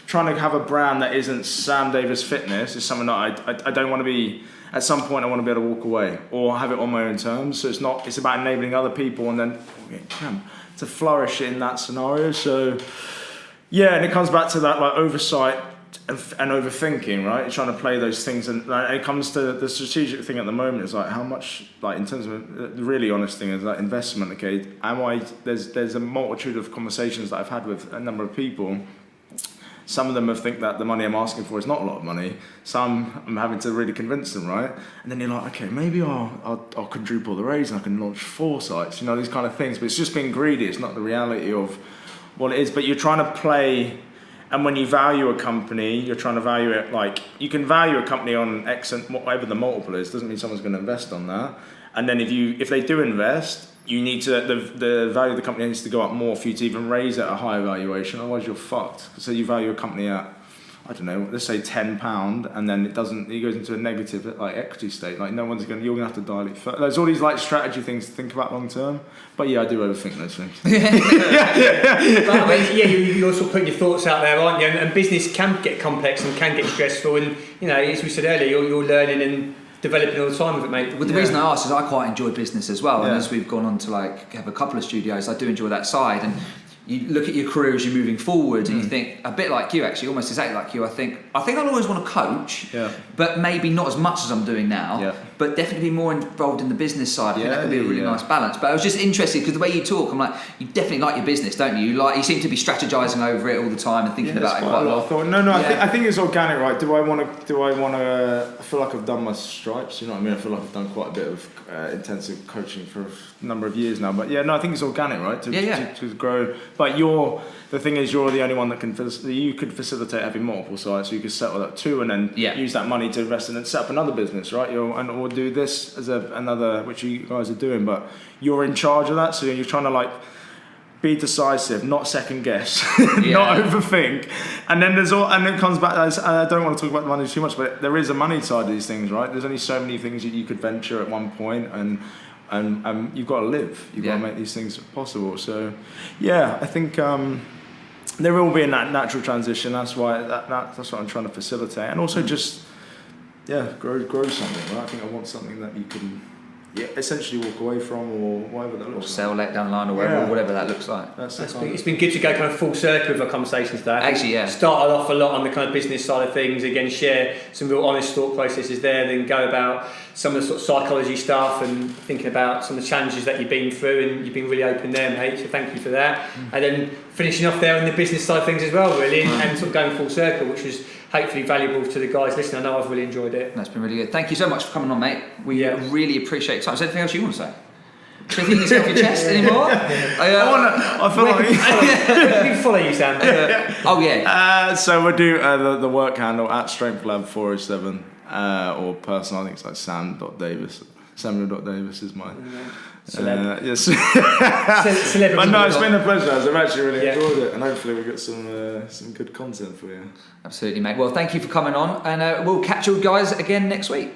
trying to have a brand that isn't Sam Davis Fitness is something that I don't want to be. At some point, I want to be able to walk away or have it on my own terms. So it's about enabling other people and then to flourish in that scenario. So yeah, and it comes back to that like oversight and overthinking, right? You're trying to play those things, and it comes to the strategic thing at the moment is like how much, like in terms of the really honest thing is like investment. Okay, there's a multitude of conversations that I've had with a number of people. Some of them think that the money I'm asking for is not a lot of money. Some I'm having to really convince them, right? And then you're like, okay, maybe I'll quadruple the raise and I can launch 4 sites, these kind of things. But it's just being greedy. It's not the reality of what it is. But you're trying to play, and when you value a company, you're trying to value it like, you can value a company on X and whatever the multiple is. Doesn't mean someone's going to invest on that. And then if they do invest, you need to, the value of the company needs to go up more for you to even raise at a higher valuation, otherwise you're fucked. So you value a company at, I don't know, let's say £10, and then it goes into a negative like equity state. Like you're gonna have to dial it further. There's all these like strategy things to think about long term. But yeah, I do overthink those things. You're sort of putting your thoughts out there, aren't you? And business can get complex and can get stressful, and as we said earlier, you're learning and developing all the time with it, mate. Well, the reason I asked is I quite enjoy business as well, and as we've gone on to like have a couple of studios, I do enjoy that side. And you look at your career as you're moving forward, and you think a bit like you, actually, almost exactly like you. I think I'll always want to coach, but maybe not as much as I'm doing now. But definitely be more involved in the business side. I think that could be a really nice balance. But I was just interested because the way you talk, I'm like, you definitely like your business, don't you? You seem to be strategizing over it all the time and thinking about it quite a lot. I think it's organic, right? Do I want to? I feel like I've done my stripes. You know what I mean? I feel like I've done quite a bit of intensive coaching for a number of years now. But I think it's organic, right? To grow. But the thing is, you're the only one that you could facilitate having multiple sites. So you could settle that 2 and then use that money to invest in and set up another business, right? Or do this as another, which you guys are doing, but you're in charge of that. So you're trying to like be decisive, not second guess, not overthink. And then and it comes back. I don't want to talk about money too much, but there is a money side of these things, right? There's only so many things that you could venture at one point, and you've got to live. You've got to make these things possible. So, yeah, I think there will be a natural transition. That's why that's what I'm trying to facilitate, and also just grow something. Right? I think I want something that you can. Essentially walk away from, or whatever that looks like. Or sell let down the line, or whatever that looks like. It's been good to go kind of full circle with our conversations today. Actually, Started off a lot on the kind of business side of things, again, share some real honest thought processes there, then go about some of the sort of psychology stuff and thinking about some of the challenges that you've been through, and you've been really open there, mate, so thank you for that. And then finishing off there on the business side of things as well, really, and sort of going full circle, which was hopefully valuable to the guys listening. I know I've really enjoyed it. That's been really good. Thank you so much for coming on, mate. We really appreciate your time. Is there anything else you want to say? Anything you say off your chest anymore? I feel like we can follow you, Sam. So we'll do the work handle at StrengthLab407 or personal. I think it's like Sam.Davis. Samuel.Davis is mine. Yes. But no, it's been a pleasure. I've actually really enjoyed it, and hopefully we'll get some good content for you. Absolutely, mate. Well, thank you for coming on, and we'll catch you guys again next week.